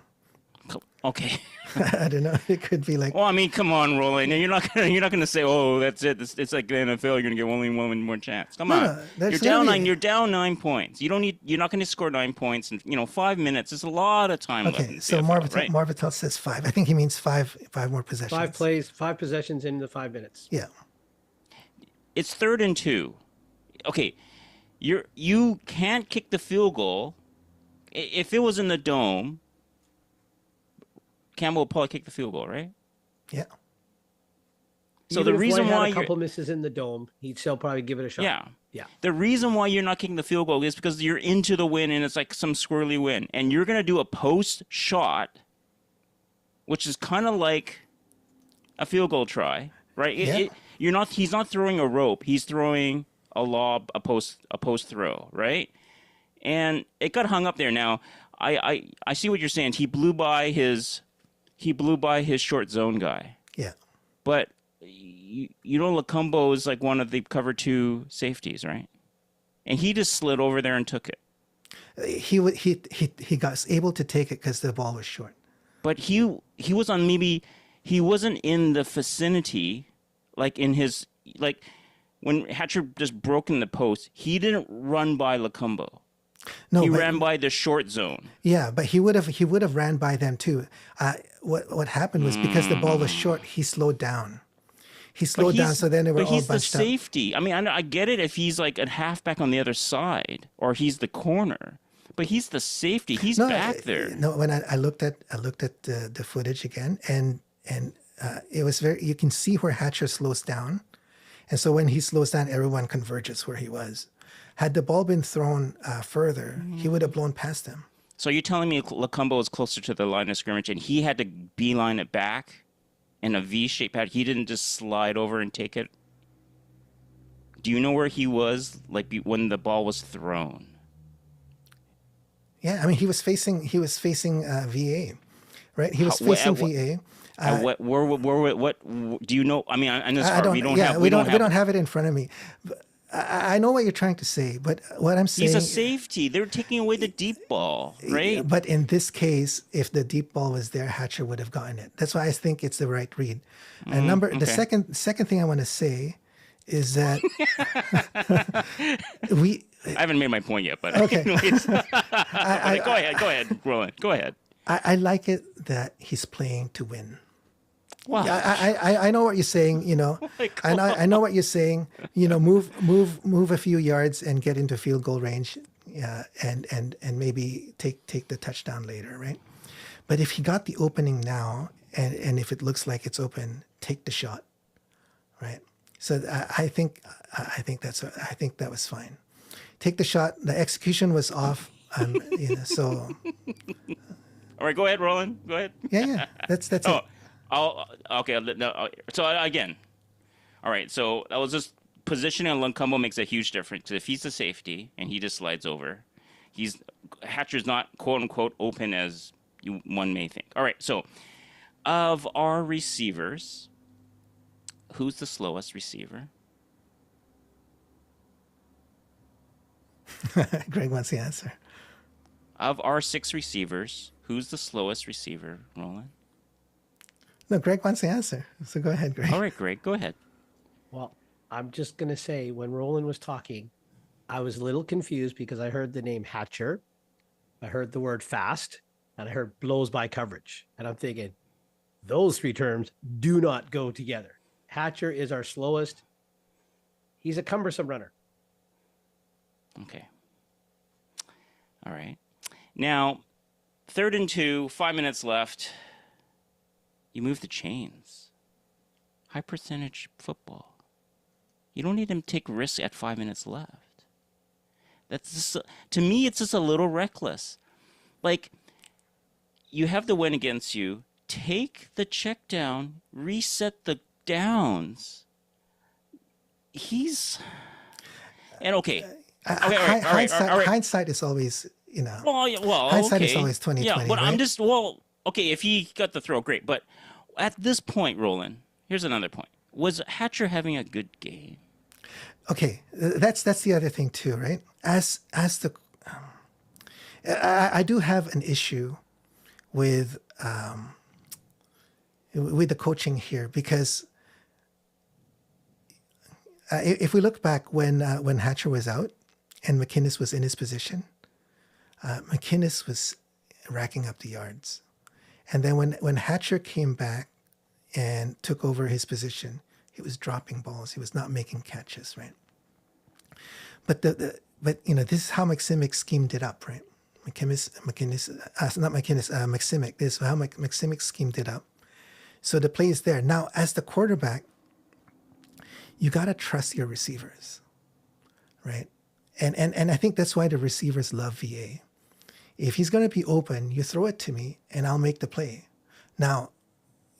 Okay. I don't know. It could be like, Well, I mean, come on, Roland. You're not gonna say, "Oh, that's it." It's like the NFL. You're gonna get only one more chance. Come No, on. no, that's You're down really- 9. You're down 9 points. You're not gonna score 9 points in 5 minutes. There's a lot of time left. okay, In so CFL, right? Marvitel says 5. I think he means five more possessions. 5 plays, 5 possessions in the 5 minutes. Yeah. It's 3rd and 2. Okay, you can't kick the field goal. If it was in the dome, Campbell will probably kick the field goal, right? Yeah. So Even the if reason White had why a you're couple misses in the dome, he'd still probably give it a shot. yeah. Yeah. The reason why you're not kicking the field goal is because you're into the win and it's like some squirrely win. And you're going to do a post shot, which is kind of like a field goal try, right? Yeah. He's not throwing a rope. He's throwing a lob, a post throw, right? And it got hung up there. Now, I see what you're saying. He blew by his short zone guy. Yeah. But you know, Lacumbo is like one of the cover 2 safeties, right? And he just slid over there and took it. He got able to take it because the ball was short. But he was on he wasn't in the vicinity, like in his like when Hatcher just broke in the post. He didn't run by Lacumbo. No, He but- ran by the short zone. Yeah, but he would have ran by them too. What happened was because the ball was short, he slowed down. He slowed down, so then they were but all he's the bunched up. safety. I mean, I get it if he's like a halfback on the other side or he's the corner, but he's the safety. He's back there. No, when I looked at the footage again, and it was very. You can see where Hatcher slows down, and so when he slows down, everyone converges where he was. Had the ball been thrown further, he would have blown past them. So you're telling me Lacumbo is closer to the line of scrimmage and he had to beeline it back in a V-shaped pad? He didn't just slide over and take it? Do you know where he was when the ball was thrown? Yeah, I mean he was facing VA, right? He was How- facing what- VA. What do you know? I mean, in this I part, don't. we don't Yeah, have. we don't have it in front of me. But I know what you're trying to say, but what I'm saying. He's a safety. They're taking away the deep ball, right? But in this case, if the deep ball was there, Hatcher would have gotten it. That's why I think it's the right read. And the okay. second thing I want to say is that I haven't made my point yet, but Okay. anyways. Go ahead, Roland. Go ahead. I like it that he's playing to win. Wow. I know what you're saying. You know, I know what you're saying. You know, move a few yards and get into field goal range, and maybe take the touchdown later, right? But if he got the opening now, and if it looks like it's open, take the shot, right? So I think that was fine. Take the shot. The execution was off. So All right, go ahead, Roland. Go ahead. yeah. That's it. Okay. No, so again, all right. So I was just positioning on Lacumbo makes a huge difference. If he's the safety and he just slides over, Hatcher's not quote unquote open as one may think. All right. So of our receivers, who's the slowest receiver? Greg wants the answer. Of our 6 receivers, who's the slowest receiver, Roland? No, Greg wants the answer. So go ahead, Greg. All right, Greg, go ahead. Well, I'm just going to say when Roland was talking, I was a little confused because I heard the name Hatcher, I heard the word fast, and I heard blows by coverage. And I'm thinking, those 3 terms do not go together. Hatcher is our slowest. He's a cumbersome runner. Okay. All right. Now, 3rd and 2, 5 minutes left. You move the chains. High percentage football. You don't need to take risks at 5 minutes left. That's just, to me, it's just a little reckless. Like, you have the win against you. Take the check down. Reset the downs. And okay. Okay, all right. Hindsight is always, you know. Well, hindsight okay. is always 20/20. Yeah, but right? I'm just okay. If he got the throw, great. But at this point, Roland, here's another point: was Hatcher having a good game? Okay, that's the other thing too, right? I do have an issue with the coaching here because if we look back when Hatcher was out and McInnes was in his position, McInnes was racking up the yards, and then when Hatcher came back and took over his position, he was dropping balls. He was not making catches, right? But but you know, this is how McSimic schemed it up, right? Maximic. This is how Maximic schemed it up. So the play is there. Now, as the quarterback, you got to trust your receivers, right? And I think that's why the receivers love VA. If he's going to be open, you throw it to me and I'll make the play. Now,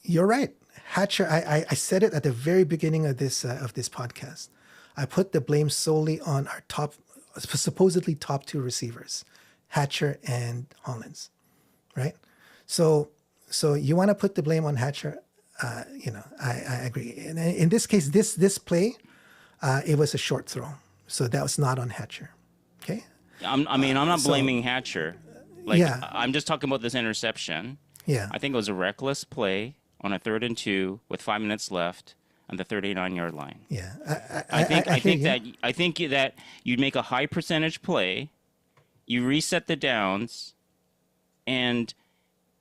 you're right. Hatcher, I said it at the very beginning of this podcast. I put the blame solely on our supposedly top two receivers, Hatcher and Hollins, right? So you want to put the blame on Hatcher? I agree. And in this case, this play, it was a short throw, so that was not on Hatcher. Okay. I'm not blaming Hatcher. Yeah. I'm just talking about this interception. Yeah. I think it was a reckless play on a 3rd and 2 with 5 minutes left on the 39-yard line. Yeah. I think that you'd make a high percentage play, you reset the downs, and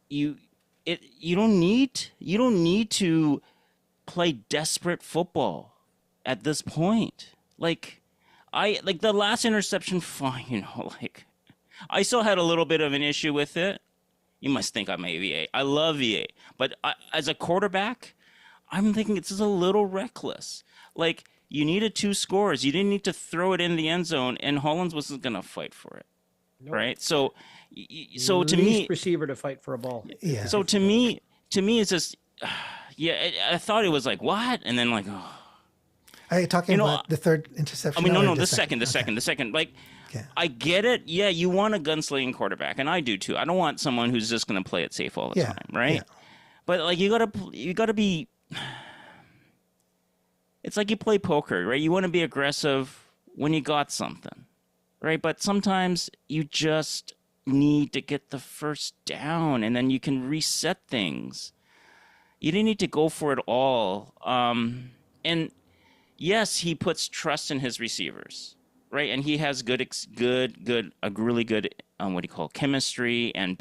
you don't need to play desperate football at this point. Like the last interception, fine, I still had a little bit of an issue with it. You must think I'm a VA. I love VA. But as a quarterback, I'm thinking it's just a little reckless. Like, you needed 2 scores. You didn't need to throw it in the end zone, and Hollins wasn't going to fight for it. Nope. Right? So to me... receiver to fight for a ball. Yeah. So to me, it's just... I thought it was like, what? And then like, oh. Are you talking about the third interception? No, the second. Like, okay. I get it. Yeah, you want a gunslinging quarterback, and I do too. I don't want someone who's just going to play it safe all the time, right? Yeah. But like, you gotta be. It's like you play poker, right? You want to be aggressive when you got something, right? But sometimes you just need to get the first down, and then you can reset things. You didn't need to go for it all. And yes, he puts trust in his receivers, right? And he has a really good chemistry and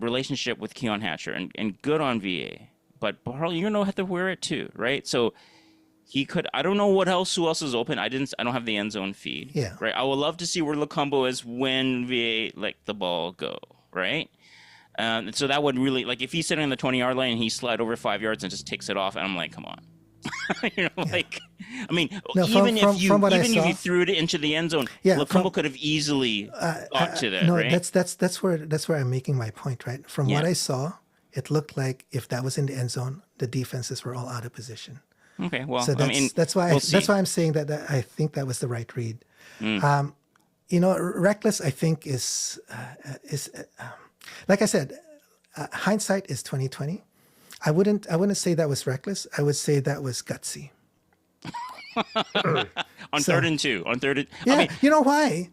relationship with Keon Hatcher, and good on VA. But Harley, you're gonna have to wear it too, right? So he could. I don't know who else is open. I don't have the end zone feed. Yeah. Right. I would love to see where Lacombo is when VA let the ball go. Right. So that would really, like, if he's sitting on the 20-yard line and he slide over 5 yards and just takes it off, and I'm like, come on. Like, I mean, even if you threw it into the end zone, Lacombo could have easily got to that. No, right? that's where I'm making my point, right? From what I saw, it looked like if that was in the end zone, the defenses were all out of position. Okay, well, so that's why I'm saying that I think that was the right read. Reckless, I think, is like I said, hindsight is 20/20. I wouldn't say that was reckless. I would say that was gutsy. On 3rd and 2. Yeah, I mean, you know why?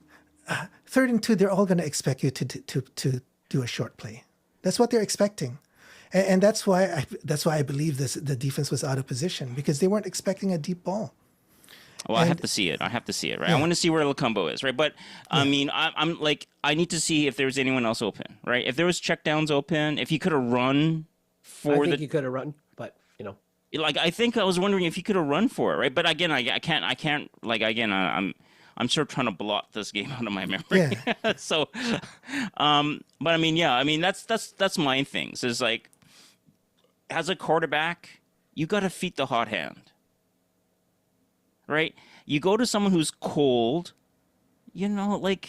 3rd and 2, they're all going to expect you to do a short play. That's what they're expecting. And that's why I believe the defense was out of position, because they weren't expecting a deep ball. Well, I have to see it, right? Yeah. I want to see where Lacombo is, right? But, I mean, I'm like, I need to see if there's anyone else open, right? If there was checkdowns open, if he could have run I think he could have run, but, Like, I think I was wondering if he could have run for it, right? But again, I can't, like, again, I'm sort of trying to blot this game out of my memory. Yeah. So, but I mean, that's my thing. So it's like, as a quarterback, you got to feed the hot hand, right? You go to someone who's cold, you want to,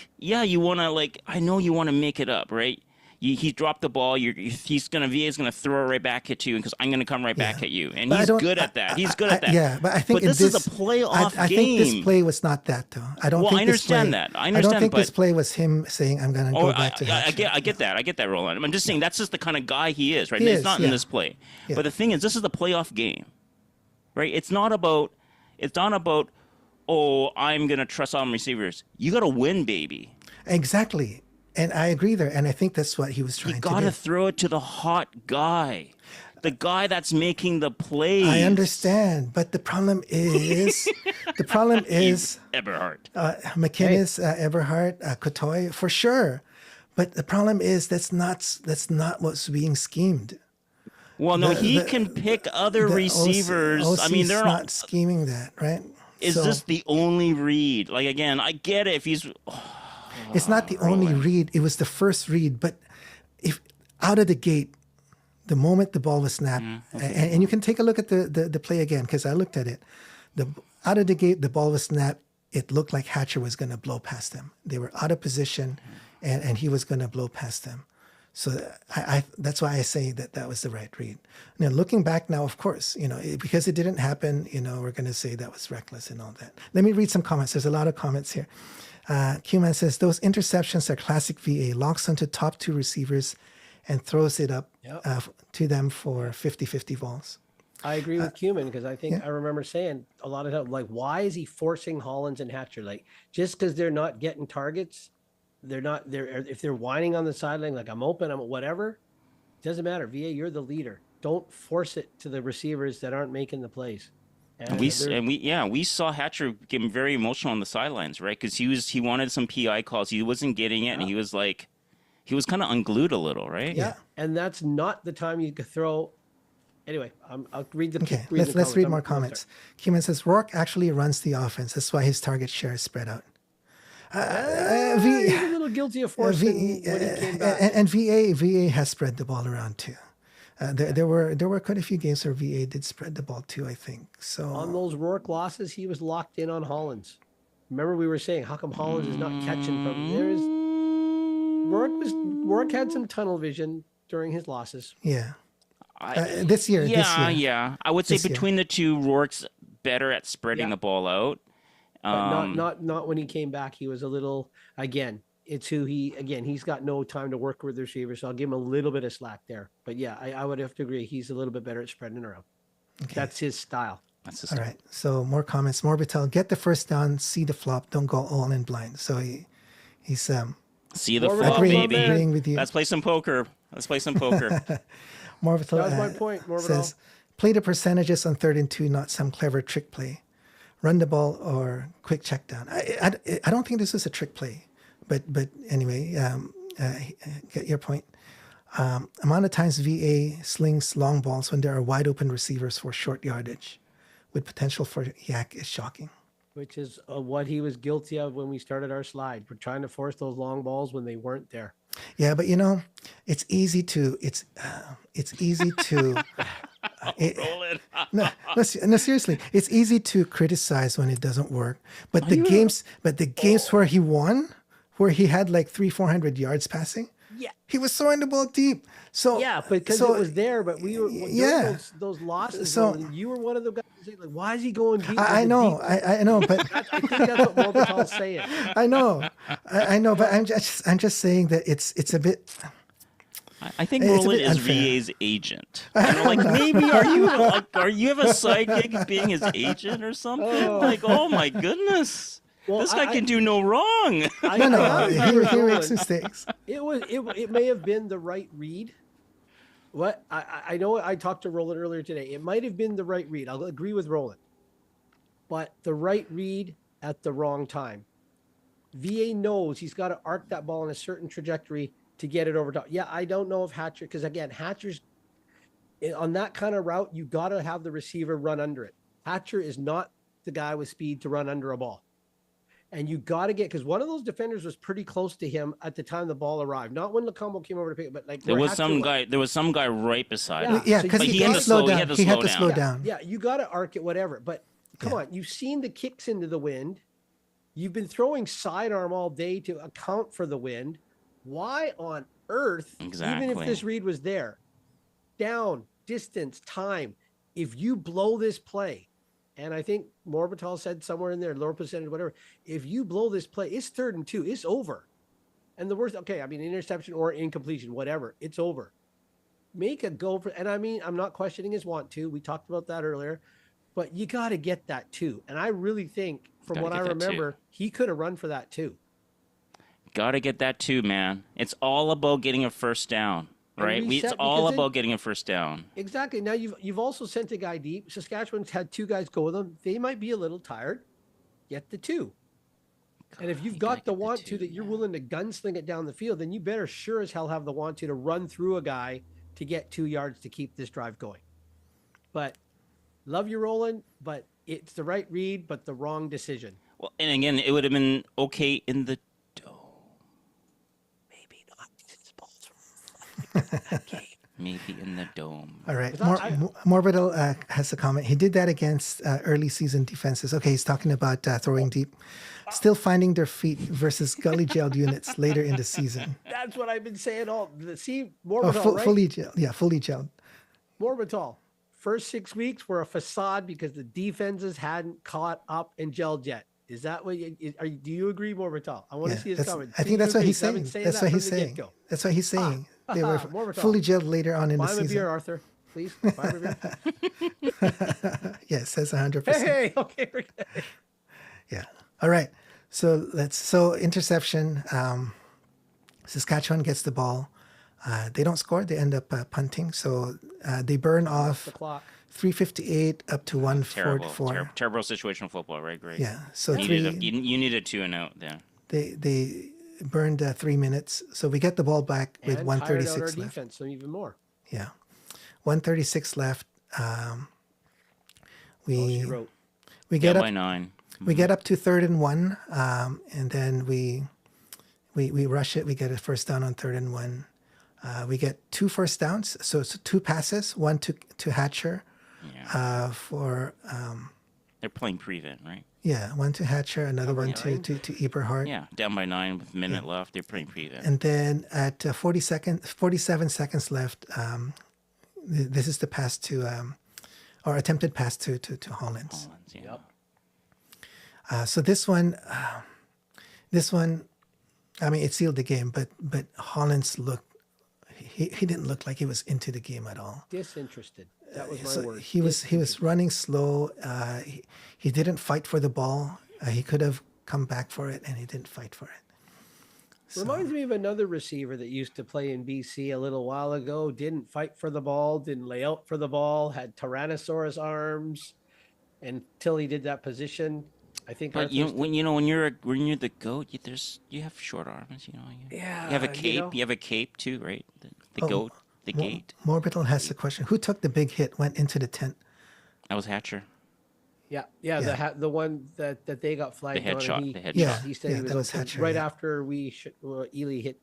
I know you want to make it up, right? He dropped the ball. VA's gonna throw it right back at you, because I'm gonna come right back at you, and he's good at that. He's good at that. Yeah, but I think this is a playoff game. I think this play was not that, though. I don't understand that. I don't think this play was him saying, "I'm gonna go back to." I get that, Roland. I'm just saying that's just the kind of guy he is, right? It's not in this play. Yeah. But the thing is, this is the playoff game, right? It's not about. Oh, I'm gonna trust all my receivers. You got to win, baby. Exactly. And I agree there, and I think that's what he was trying to do. You got to throw it to the hot guy, the guy that's making the plays. I understand, but the problem is, Eberhardt, McInnes, Eberhardt, Kotoy, for sure. But the problem is that's not what's being schemed. Well, no, he can pick other receivers. OC's I mean, they're not scheming that, right? Is this the only read? Like, again, I get it if he's. It's not the only read. It was the first read, but if out of the gate, the moment the ball was snapped, and you can take a look at the play again because I looked at it. Out of the gate, the ball was snapped. It looked like Hatcher was going to blow past them. They were out of position, and he was going to blow past them. So that's why I say that was the right read. Now, looking back now, of course, because it didn't happen, we're going to say that was reckless and all that. Let me read some comments. There's a lot of comments here. Q-Man says, those interceptions are classic VA. Locks onto top two receivers and throws it up to them for 50-50 balls. I agree with Cuman because I think I remember saying a lot of times, like, why is he forcing Hollins and Hatcher? Like, just because they're not getting targets, if they're whining on the sideline, like I'm open, I'm whatever, doesn't matter. VA, you're the leader. Don't force it to the receivers that aren't making the plays. And we saw Hatcher getting very emotional on the sidelines, right? Because he wanted some PI calls, he wasn't getting it, and he was kind of unglued a little, right? Yeah, and that's not the time you could throw. Anyway, I'll read the. Okay, let's read more comments. Cuman says Rourke actually runs the offense. That's why his target share is spread out. He's a little guilty of forcing when he came back. And VA has spread the ball around too. There were quite a few games where VA did spread the ball too, I think. So on those Rourke losses, he was locked in on Hollins. Remember we were saying, how come Hollins is not catching from there? Rourke had some tunnel vision during his losses. Yeah. This year. Yeah. I would say between the two, Rourke's better at spreading the ball out. But not when he came back. He was a little, again, he's got no time to work with the receiver, so I'll give him a little bit of slack there. But yeah, I would have to agree. He's a little bit better at spreading it around. Okay. That's his style. All right. So more comments. Morbitel, get the first down, see the flop, don't go all in blind. So he's see the flop, baby. Agreeing with you. Let's play some poker. Morbitel, that was my point. Says, play the percentages on 3rd and 2, not some clever trick play. Run the ball or quick check down. I don't think this is a trick play, but anyway, get your point. Amount of times VA slings long balls when there are wide open receivers for short yardage with potential for yak is shocking. Which is what he was guilty of when we started our slide. We're trying to force those long balls when they weren't there. Yeah, but it's easy to roll it. No, seriously, it's easy to criticize when it doesn't work. But the games where he won, where he had like 300-400 yards passing, he was throwing the ball deep. So because it was there. But we were those losses. So you were one of the guys saying, like, why is he going deep? I know, but I think that's what Morbital's saying. I know, but I'm just saying that it's a bit. I think Roland is VA's agent. Maybe are you have a sidekick being his agent or something? Oh my goodness. Well, this guy can do no wrong. No, he makes mistakes. It may have been the right read. What I know, I talked to Roland earlier today. It might have been the right read. I'll agree with Roland, but the right read at the wrong time. VA knows he's got to arc that ball in a certain trajectory to get it over top. Yeah, I don't know if Hatcher, because again, Hatcher's on that kind of route, you got to have the receiver run under it. Hatcher is not the guy with speed to run under a ball. And you got to get, because one of those defenders was pretty close to him at the time the ball arrived. Not when Lacombo came over to pick it, but like there was some guy right beside him. Yeah, because he had to slow down. Yeah, you got to arc it, whatever. But come on, you've seen the kicks into the wind. You've been throwing sidearm all day to account for the wind. Why on earth, even if this read was there, down, distance, time, if you blow this play, and I think Morbital said somewhere in there, lower percentage, whatever, if you blow this play, it's 3rd and 2, it's over. And the worst, interception or incompletion, whatever, it's over. Make a go for, and I'm not questioning his want to. We talked about that earlier, but you got to get that too. And I really think, from what I remember, he could have run for that too. Got to get that too, man. It's all about getting a first down, right? It's all about getting a first down. Exactly. Now you've also sent a guy deep. Saskatchewan's had 2 guys go with them. They might be a little tired. Get the 2. And if you've got the want to that you're willing to gunsling it down the field, then you better sure as hell have the want to run through a guy to get 2 yards to keep this drive going. But love you, Roland, but it's the right read, but the wrong decision. Well, and again, it would have been okay in the dome. Maybe in the dome. All right. Because Morbido has a comment. He did that against early season defenses. Okay, he's talking about throwing deep. Still finding their feet versus gully jailed units later in the season. That's what I've been saying all. See, Oh, Morbital, right? fully jailed. Yeah, fully jailed. Morbital. First 6 weeks were a facade because the defenses hadn't caught up and gelled yet. Is that what do you agree, Morbital? I want to see his comment. I think that's what he's saying. That's what he's saying. Get-go. That's what he's saying. They were Morbital. fully jailed later on in Buy the him a season. beer, Arthur. Please. Buy him a beer. Yeah, it says 100%. Hey, okay. We're good. Yeah. All right. So interception. Saskatchewan gets the ball. They don't score. They end up punting. So they burn off The clock. 3:58 up to 1:44. Terrible situational football, right? Great. Yeah. So You needed 2 and out there. they burned 3 minutes. So we get the ball back with And tired out our 1:36 left. defense, so even more. Yeah. 1:36 left. She wrote. We get Yeah, up by 9. we get up to 3rd and 1, and then we rush it. We get a first down on 3rd and 1. We get 2 first downs, so it's 2 passes, one to Hatcher, Yeah. for They're playing prevent, right? one to Hatcher, another one to Eberhard. Yeah, down by 9 with a minute left. They're playing prevent. And then at 47 seconds left, this is the pass to or attempted pass to Hollins. Yeah. Yep. So this one, I mean, it sealed the game, but Hollins looked. He didn't look like he was into the game at all. Disinterested. That was my So word. he was running slow. He didn't fight for the ball. He could have come back for it, and he didn't fight for it. Reminds me of another receiver that used to play in BC a little while ago. Didn't fight for the ball, didn't lay out for the ball, had Tyrannosaurus arms until he did that position. I think. But when you're the goat, you have short arms. Yeah, You have a cape. you know. You have a cape too, right? The goat, the gate. Morbital has the question: who took the big hit? Went into the tent. That was Hatcher. Yeah. Yeah. The one that they got flagged on. headshot, and the headshot. Yeah, he said he was that was open Hatcher, right yeah. after Ely hit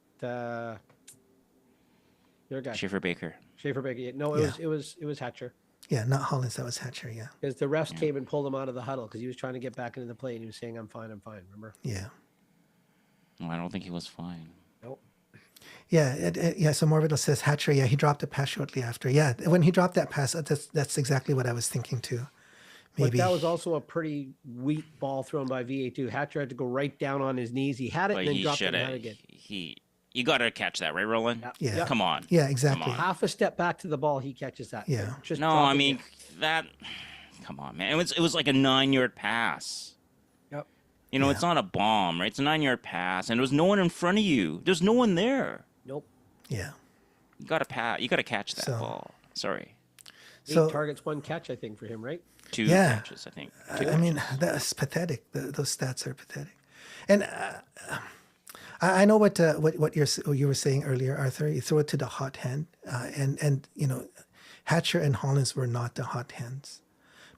your guy Schaefer Baker. Schaefer Baker. No, it was Hatcher Yeah, not Hollins. That was Hatcher. Yeah, because the refs came and pulled him out of the huddle because he was trying to get back into the play and he was saying, "I'm fine. Remember? yeah. Well, I don't think he was fine. Nope. Yeah. So Morbido says Hatcher. Yeah, he dropped a pass shortly after. Yeah, when he dropped that pass, that's exactly what I was thinking too. But Maybe that was also a pretty weak ball thrown by VA2. Hatcher had to go right down on his knees. He had it But and then he dropped it should and had have. it again. You got to catch that, right, Roland? Yeah. Come on. Yeah, exactly. Come on. Half a step back to the ball, he catches that. Yeah. Just No, dropping I mean it. that. Come on, man. It was like a 9-yard pass. Yep. It's not a bomb, right? It's a 9-yard pass, and there was no one in front of you. There's no one there. Nope. Yeah. You got to pass. You got to catch that So- ball. Sorry, 8 So- targets, 1 catch, I think, for him, right? 2 Yeah. catches, I think. I mean, that's pathetic. Those stats are pathetic. And I know what you were saying earlier, Arthur. You throw it to the hot hand, and Hatcher and Hollins were not the hot hands.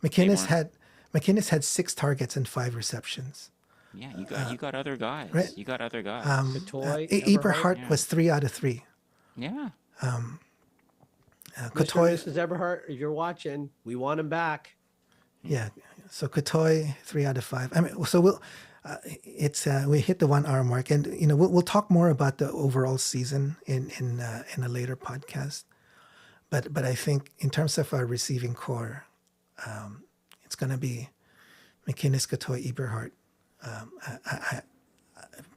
McInnes had 6 targets and 5 receptions. Yeah, you got other guys. right. You got other guys. Katoy, Eberhard yeah. was 3 out of 3. yeah. Katoy, Mrs. Eberhardt, if you're watching, we want him back. yeah. So Katoy 3 out of 5. I mean, so we'll. We hit the 1 hour mark, and we'll talk more about the overall season in a later podcast. But I think in terms of our receiving core, it's going to be McInnes, Katoy, Eberhard. I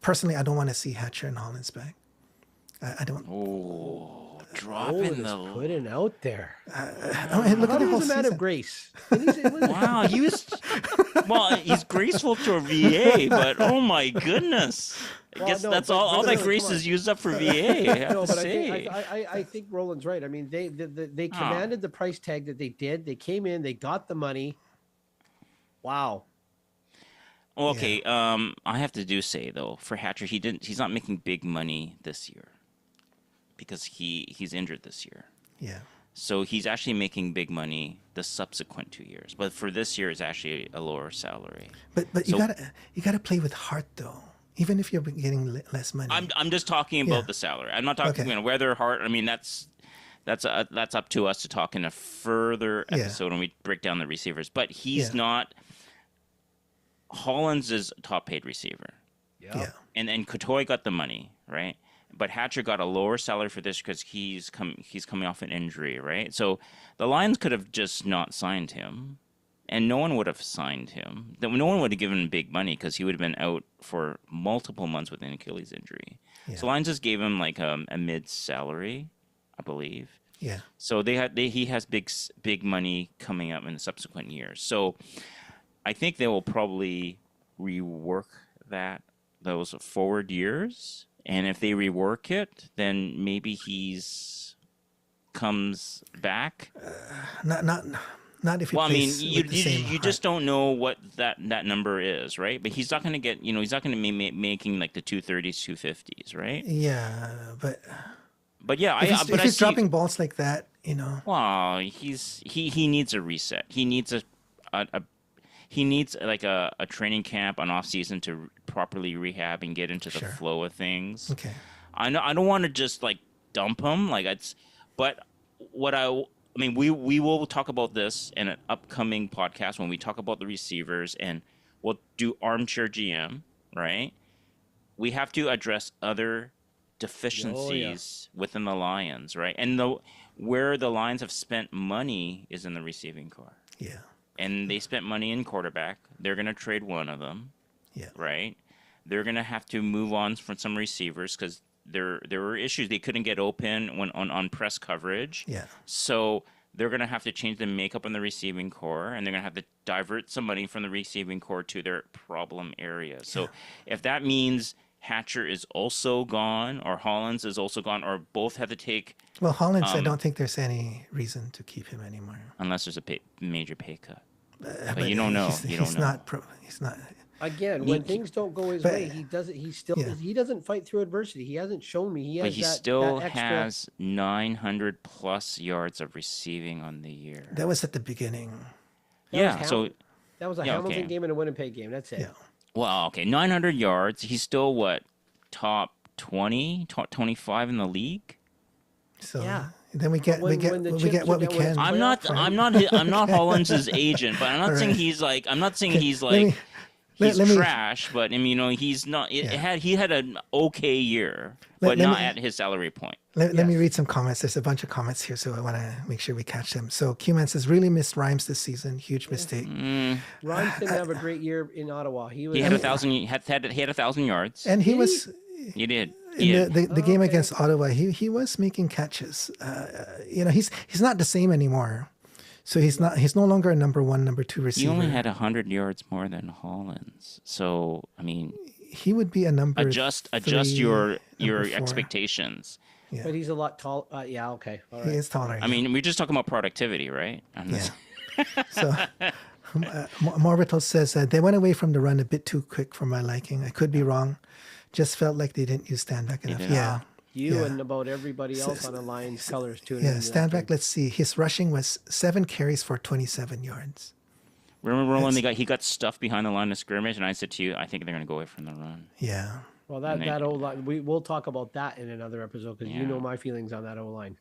personally, I don't want to see Hatcher and Hollins back. I don't. Oh, Oh, dropping just the. putting out there. I mean, look I at thought the he whole was a man season. of grace. Wow, he was. Well, he's graceful to a VA, but oh my goodness! I Well, guess no, that's but all that really, grace come on. is used up for VA. I have No, to but say. I think Roland's right. I mean, they commanded the price tag that they did. They came in, they got the money. Wow. Okay, I have to say though, for Hatcher, he's not making big money this year because he's injured this year. Yeah. So he's actually making big money the subsequent 2 years. But for this year, it's actually a lower salary. But So- you gotta play with heart though. even if you're getting less money. I'm just talking about Yeah. the salary. I'm not talking, Okay. whether Hart. I mean, that's up to us to talk in a further Yeah. episode when we break down the receivers. But he's Yeah. not. Hollins is a top paid receiver, Yeah. and Kotoy got the money, right? But Hatcher got a lower salary for this because he's coming off an injury, right? So the Lions could have just not signed him, and no one would have signed him. No one would have given him big money because he would have been out for multiple months with an Achilles injury. Yeah. So Lions just gave him like a mid salary, I believe. Yeah. So he has big money coming up in the subsequent years. So I think they will probably rework those forward years, and if they rework it, then maybe he's comes back. Not if he Well, I mean, plays you with the same you heart. just don't know what that number is, right? But he's not going to get, he's not going to be making like the 230s, 250s, right? Yeah, but But yeah, if he's dropping balls like that, Well, he needs a reset. He needs he needs like a training camp on off season to properly rehab and get into the Sure. flow of things. Okay. I don't want to just like dump him but I mean we will talk about this in an upcoming podcast when we talk about the receivers, and we'll do armchair GM, right? We have to address other deficiencies within the Lions, right? And where the Lions have spent money is in the receiving core. Yeah. And they spent money in quarterback. They're going to trade one of them, Yeah. right? They're going to have to move on from some receivers because there were issues. They couldn't get open when on press coverage. Yeah. So they're going to have to change the makeup on the receiving core, and they're going to have to divert some money from the receiving core to their problem areas. So if that means Hatcher is also gone, or Hollins is also gone, or both have to take, Well, Hollins, I don't think there's any reason to keep him anymore. unless there's a major pay cut. But you don't know. He's, You don't he's know. not. He's not. Again, when things don't go his but- way, he doesn't. He still. Yeah. He doesn't fight through adversity. He hasn't shown me. He has But he that, still that extra. has 900 plus yards of receiving on the year. That was at the beginning. Yeah, was so That was a Yeah, Hamilton okay. game and a Winnipeg game. That's it. Yeah. well, okay, 900 yards. He's still what, top 20, top 25 in the league. So Yeah. then we get when the we chips get what are we down, when can. it's I'm not Playoff, I'm not Hollins' agent, but I'm not saying Alright. he's like I'm not saying he's Let like me- he's let me- trash, but I mean, he's not. He had an okay year, Let- but let not me- at his salary point. Let me Yes. read some comments. There's a bunch of comments here, so I want to make sure we catch them. So Q-Man says, really missed Rhymes this season. Huge mistake. Ryan didn't have a great year in Ottawa. He was. He had 1,000. He had 1,000 yards. And he was He did. in the game Okay. against Ottawa. He was making catches. He's not the same anymore. So he's no longer a number one, number two He receiver. only had 100 yards more than Hollins. So I mean, He would be a number. adjust three, your number four. expectations. But he's a lot tall. Yeah. Okay. All He right. is taller. I mean, we're just talking about productivity, right? Yeah. So Morbital says they went away from the run a bit too quick for my liking. I could be wrong. Just felt like they didn't use stand back enough. didn't. Yeah. You Yeah. and about everybody else on the Lions colors tuning Yeah. into Stand that back. game. Let's see. His rushing was 7 carries for 27 yards. Remember, Roland, he got stuffed behind the line of scrimmage, and I said to you, I think they're going to go away from the run. Yeah. Well, And they- that O line, we'll talk about that in another episode because you Yeah. know my feelings on that O line.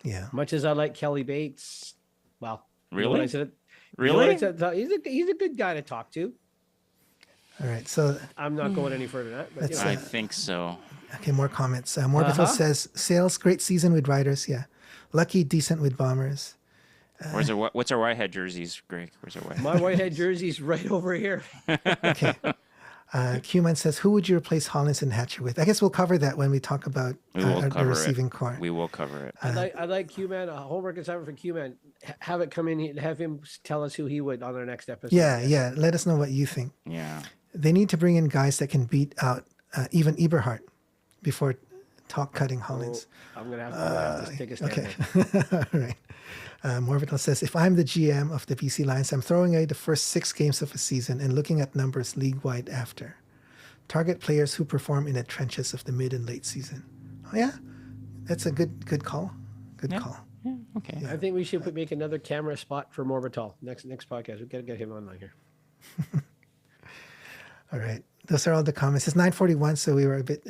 Yeah. Much as I like Kelly Bates, well, you know Really? what I said? You know what I Really? said? He's a good guy to talk to. All right. So I'm not going any further than that. But, you Let's know, I think so. okay, more comments. Morbital says sales great season with Riders. Yeah. Lucky decent with Bombers. What's our Whitehead jerseys, Greg? Where's our Whitehead? my Whitehead jersey's right over here. Okay. Q-Man says, who would you replace Hollins and Hatcher with? I guess we'll cover that when we talk about We will the cover receiving it. core. We will cover it. I like Q-Man. Homework assignment for Q-Man. Have it come in here, have him tell us who he would on our next episode. Yeah. Let us know what you think. Yeah. They need to bring in guys that can beat out even Eberhardt before cutting Hollins. I'm gonna have to take a stand. Okay. there. All right. Morbital says, if I'm the GM of the BC Lions, I'm throwing away the first 6 games of a season and looking at numbers league-wide after. Target players who perform in the trenches of the mid and late season. Oh, yeah? That's a good call. Good call. Yeah. Okay. I think we should make another camera spot for Morbital next podcast. We gotta get him on here. All right. those are all the comments. It's 9:41, so we were a bit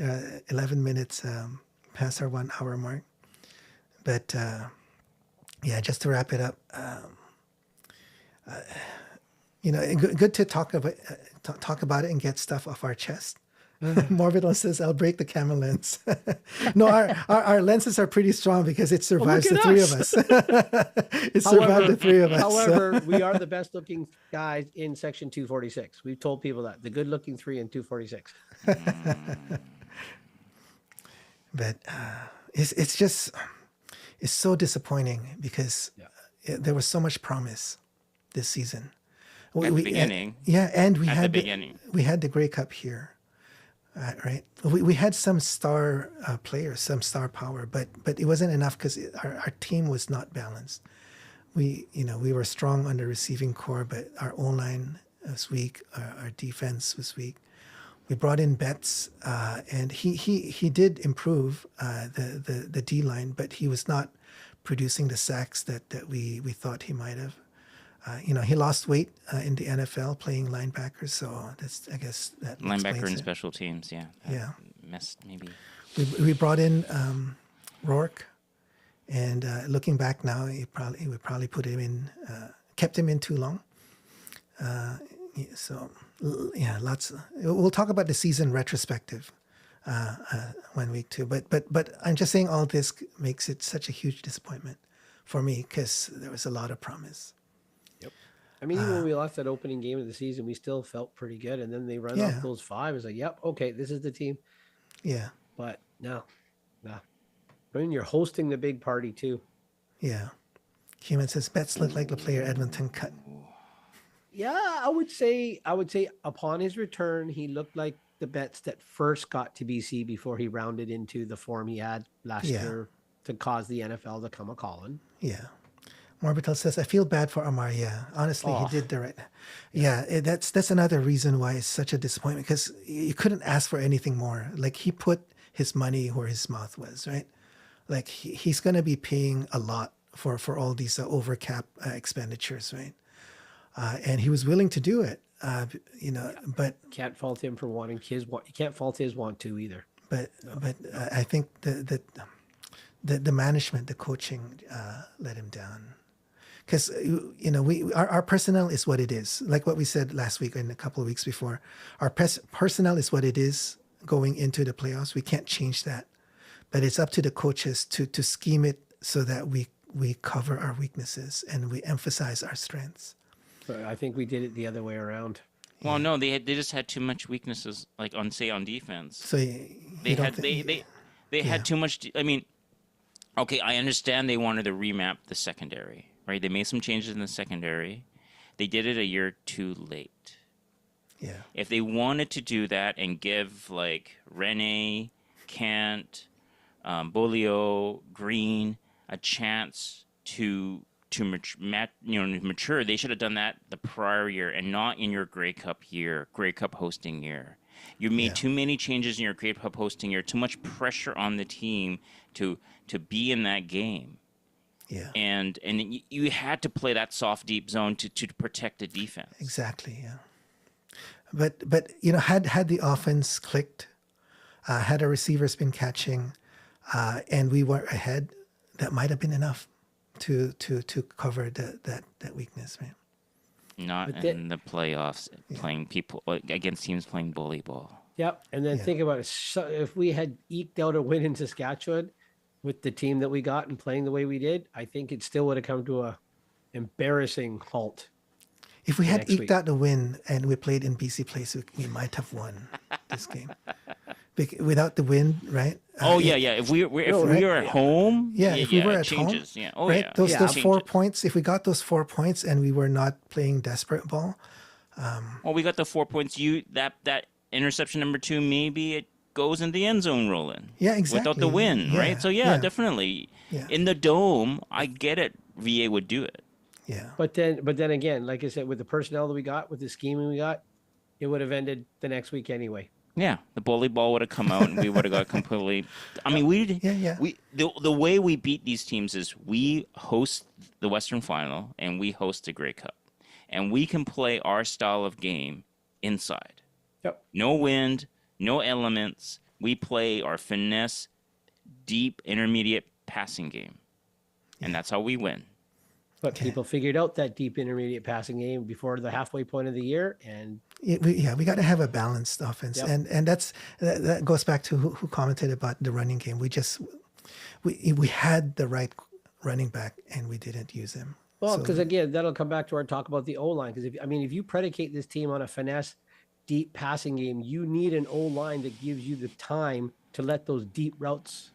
11 minutes past our 1 hour mark. But yeah, just to wrap it up, good to talk about it and get stuff off our chest. Morbidon says, "I'll break the camera lens." No, our lenses are pretty strong because it survives the three of us. It survived the three of us. However, we are the best looking guys in section 246. We've told people that the good looking three in 246. But it's just so disappointing because there was so much promise this season. At the beginning. And we At had the beginning. we had the Grey Cup here. Right, we had some star players, some star power, but it wasn't enough because our team was not balanced. We were strong on the receiving core, but our O-line was weak. Our defense was weak. We brought in Betts, and he did improve the D line, but he was not producing the sacks that we thought he might have. He lost weight in the NFL playing linebacker, so I guess that Linebacker and it. special teams, yeah. Yeah. Messed maybe. We brought in Rourke, and looking back now, we probably put him in, kept him in too long. Lots. We'll talk about the season retrospective 1 week too. But I'm just saying all this makes it such a huge disappointment for me because there was a lot of promise. I mean, even when we lost that opening game of the season, we still felt pretty good. And then they run off those 5. It's like, yep, okay, this is the team. Yeah. But no. I mean, you're hosting the big party too. Yeah. Human says, Betts looked like the player Edmonton cut. Yeah, I would say upon his return, he looked like the Betts that first got to BC before he rounded into the form he had last year to cause the NFL to come a-calling. Yeah. Morbitel says, I feel bad for Amar. Yeah, honestly, he did the right. Yeah, that's another reason why it's such a disappointment because you couldn't ask for anything more. Like he put his money where his mouth was, right? Like he's going to be paying a lot for all these over cap expenditures, right? And he was willing to do it, but can't fault him for wanting his want. You can't fault his want to either. But I think the management, the coaching, let him down. Because our personnel is what it is. Like what we said last week and a couple of weeks before, our personnel is what it is going into the playoffs. We can't change that, but it's up to the coaches to scheme it so that we cover our weaknesses and we emphasize our strengths. But I think we did it the other way around. Well, no, they just had too much weaknesses, like on defense. So they had too much. I mean, okay, I understand they wanted to remap the secondary. Right, they made some changes in the secondary. They did it a year too late. Yeah. If they wanted to do that and give like Rene, Kent, Bolio, Green a chance to mature, they should have done that the prior year and not in your Grey Cup hosting year. You made too many changes in your Grey Cup hosting year. Too much pressure on the team to be in that game. Yeah. And you had to play that soft deep zone to protect the defense. Exactly. Yeah. But had the offense clicked, had our receivers been catching, and we were ahead, that might have been enough to cover that weakness, right? Not in the playoffs, playing people against teams playing bully ball. Yep. And then think about it. So if we had eked out a win in Saskatchewan with the team that we got and playing the way we did, I think it still would have come to a embarrassing halt. If we had eked out the win and we played in BC Place, we might have won this game. Without the win, right? If we were at home, if we were at changes. home, yeah, right? Those changes. 4 points. If we got those 4 points and we were not playing desperate ball, well, we got the 4 points. That interception number 2, maybe it goes in the end zone rolling. Yeah, exactly. Without the win, right? So definitely. Yeah. In the dome, I get it. VA would do it. Yeah. But then again, like I said, with the personnel that we got, with the scheming we got, it would have ended the next week anyway. Yeah, the bully ball would have come out, and we would have got completely. I mean, the way we beat these teams is we host the Western Final and we host the Grey Cup, and we can play our style of game inside. Yep. No wind, no elements. We play our finesse, deep, intermediate passing game. And that's how we win. But people figured out that deep intermediate passing game before the halfway point of the year, and we got to have a balanced offense, Yep. and that goes back to who commented about the running game. We had the right running back, and we didn't use him. well, So- because again, that'll come back to our talk about the O line. Because if you predicate this team on a finesse, deep passing game, you need an O line that gives you the time to let those deep routes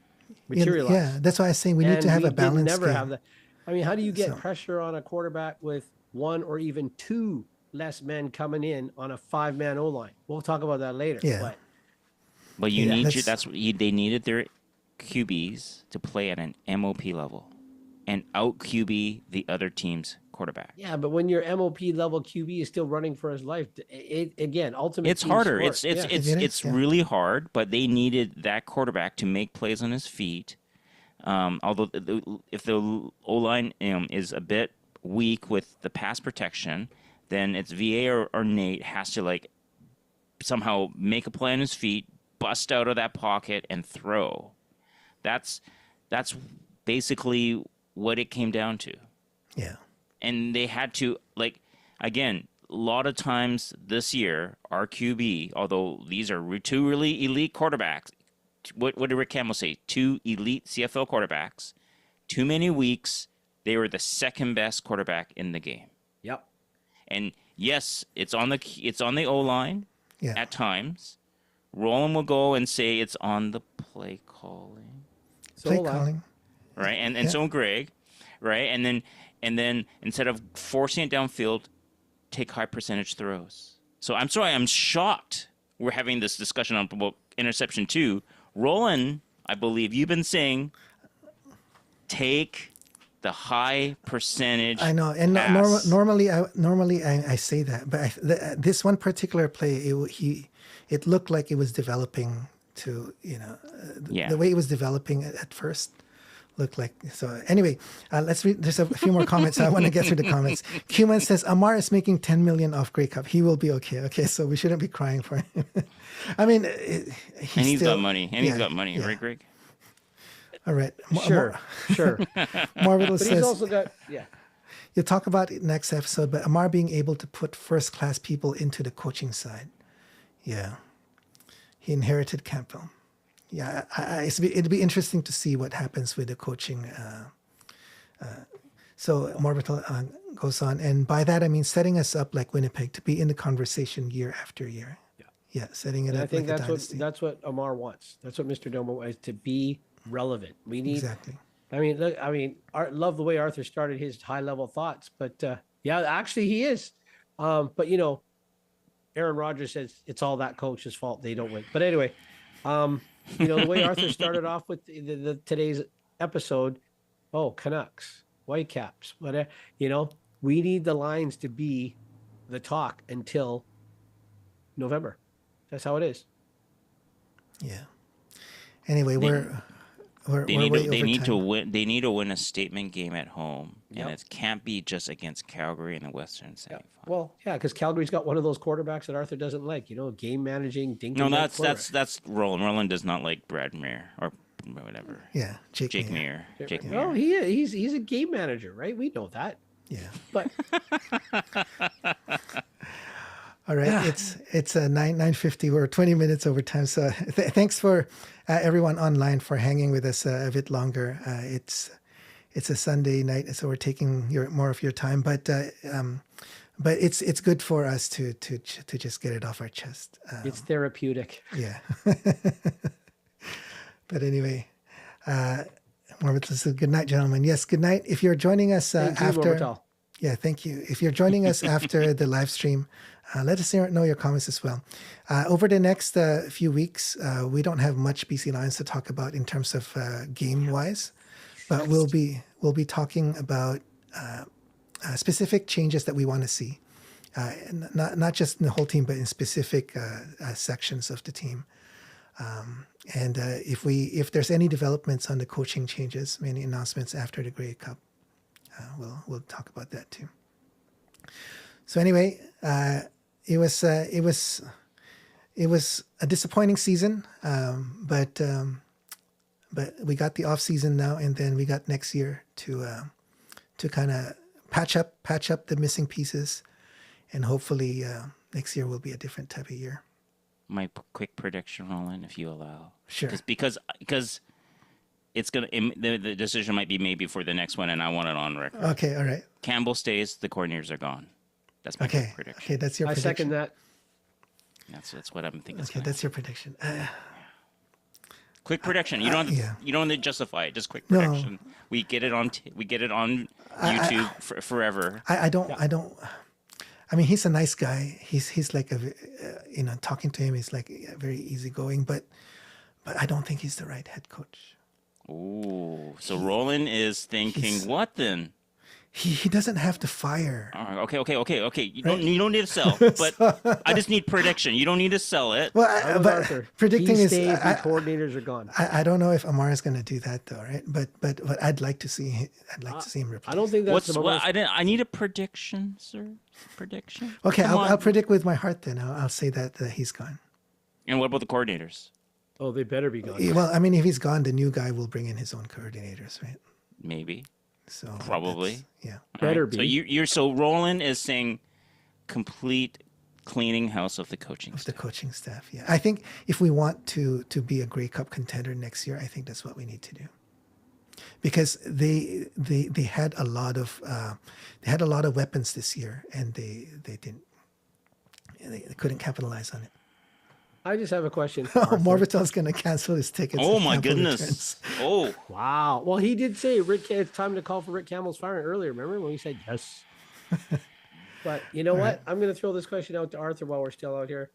materialize. Yeah, that's why I was saying we need to And have we a did balanced never game. have that. I mean, how do you get So- pressure on a quarterback with one or even two less men coming in on a 5-man O line? We'll talk about that later. Yeah. But But you Yeah, need that's- that's what they needed their QBs to play at an MOP level and out QB the other team's quarterback. yeah, but when your MOP level QB is still running for his life, again, ultimate. It's team harder. sport. It's Yeah. it's It is, it's yeah. really hard. But they needed that quarterback to make plays on his feet. Although if the O line is a bit weak with the pass protection, then it's VA or Nate has to like somehow make a play on his feet, bust out of that pocket, and throw. That's basically what it came down to. Yeah, And they had to, like, again, a lot of times this year, our QB, although these are two really elite quarterbacks, what did Rick Campbell say? 2 elite CFL quarterbacks. Too many weeks, they were the second best quarterback in the game. Yep. And yes, it's on the O line yeah. at times. Roland will go and say it's on the play calling, So Play hold on. calling. right? And Yeah. so Greg, right? And then instead of forcing it downfield, take high percentage throws. So I'm sorry, I'm shocked we're having this discussion on about interception 2. Roland, I believe you've been saying, take the high percentage. I know, and pass. normally I say that, but this one particular play, it looked like it was developing to Yeah. the way it was developing at first looked like. So anyway, let's read. There's a few more comments. I want to get through the comments. Cuman says Amar is making 10 million off Grey Cup. He will be okay. Okay, so we shouldn't be crying for him. I mean, He's got money. And he's got money, yeah. right, Greg? All right. Sure. Sure. Marvel But he's says also got you'll talk about it next episode, but Amar being able to put first class people into the coaching side. Yeah. He inherited Campbell. Yeah, it'd be interesting to see what happens with the coaching. So Morbital goes on, and by that I mean setting us up like Winnipeg to be in the conversation year after year. Yeah, setting it And up I think like a dynasty. that's what Amar wants. That's what Mr. Domo wants, to be relevant. We need. Exactly. I mean, look, love the way Arthur started his high level thoughts, but yeah, actually he is. But Aaron Rodgers says it's all that coach's fault. They don't win. But anyway, the way Arthur started off with the today's episode, Canucks, Whitecaps, whatever, we need the Lions to be the talk until November. That's how it is. Yeah. Anyway, we're They way need over to time. win. They need to win a statement game at home, Yep. and it can't be just against Calgary in the Western semifinal. Well, yeah, because Calgary's got one of those quarterbacks that Arthur doesn't like. Game managing, dink. No, that's Roland. Roland does not like Brad Mayer or whatever. Yeah, Jake Mayer. Jake Oh, Mayer. he's a game manager, right? We know that. Yeah. But All right, it's 9:50. We're 20 minutes over time. So thanks for everyone online for hanging with us a bit longer. It's a Sunday night, so we're taking more of your time. But it's good for us to just get it off our chest. it's therapeutic. Yeah. But anyway, Morbid says good night, gentlemen. Yes, good night. If you're joining us Thank you, after. Morbital. Yeah, thank you. If you're joining us after the live stream, let us know your comments as well. Over the next few weeks, we don't have much BC Lions to talk about in terms of game-wise, but we'll be talking about specific changes that we want to see, not just in the whole team, but in specific sections of the team. And if there's any developments on the coaching changes, any announcements after the Grey Cup, we'll talk about that too. So anyway, it was it was a disappointing season, but we got the off season now, and then we got next year to kind of patch up the missing pieces, and hopefully next year will be a different type of year. My quick prediction, Roland, if you allow. Sure. Because it's the decision might be maybe for the next one, and I want it on record. Okay, all right. Campbell stays, the coordinators are gone. That's my quick prediction. Okay, that's your I prediction. second that. That's what I'm thinking. Okay, that's your prediction. Quick prediction. You don't have to justify it. Just quick prediction. We get it on YouTube forever. I don't. I mean, he's a nice guy. He's like talking to him, he's like very easygoing, but I don't think he's the right head coach. Ooh, so Roland is thinking what then? He doesn't have to fire. All right, okay. You don't need to sell, but I just need prediction. You don't need to sell it. Well, but predicting he is stays, the coordinators are gone. I don't know if Amar is going to do that though, right? But I'd like to see him replace. I don't think that's I need a prediction, sir. Prediction. Okay, I'll predict with my heart then. I'll say that he's gone. And what about the coordinators? Oh, they better be gone. Well, I mean, if he's gone, the new guy will bring in his own coordinators, right? Maybe. So probably. Yeah. Better be. be. So Roland is saying complete cleaning house of the coaching of staff. the coaching staff. Yeah, I think if we want to be a Grey Cup contender next year, I think that's what we need to do. Because they had a lot of weapons this year, and they couldn't capitalize on it. I just have a question. Morvitel's going to cancel his tickets. Oh my goodness! Oh wow. Well, he did say it's time to call for Rick Campbell's firing earlier. Remember when he said yes? But you know what? Right. I'm going to throw this question out to Arthur while we're still out here.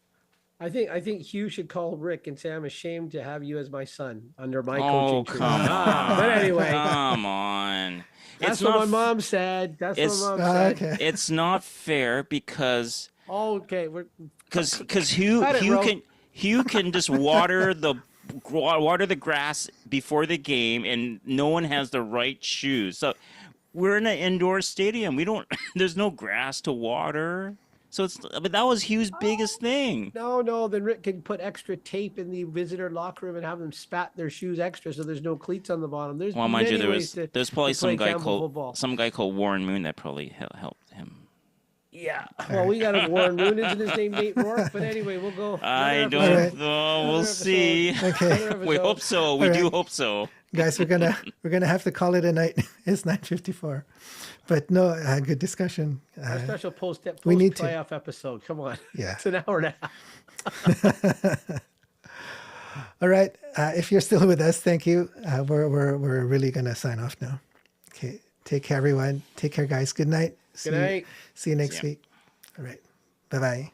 I think Hugh should call Rick and say I'm ashamed to have you as my son under my coaching tree. Come on. But anyway, come on. That's what my mom said. That's what my mom said. Okay. It's not fair because Hugh can just water the grass before the game, and no one has the right shoes. So we're in an indoor stadium. There's no grass to water. So but that was Hugh's biggest thing. No. Then Rick can put extra tape in the visitor locker room and have them spat their shoes extra, so there's no cleats on the bottom. There's there's probably some guy called Warren Moon that probably helped him. Yeah. Well, we got a Warren Moon. Isn't his name Nate Rourke? But anyway, we'll go. I don't know. We'll see. Okay. We hope so. We do hope so. Guys, we're gonna have to call it a night. It's 9:54. But no, good discussion. A special post playoff episode. Come on. Yeah. It's an hour and a half. All right. If you're still with us, thank you. We're really gonna sign off now. Okay. Take care, everyone. Take care, guys. Good night. Good night. See you next week. All right. Bye-bye.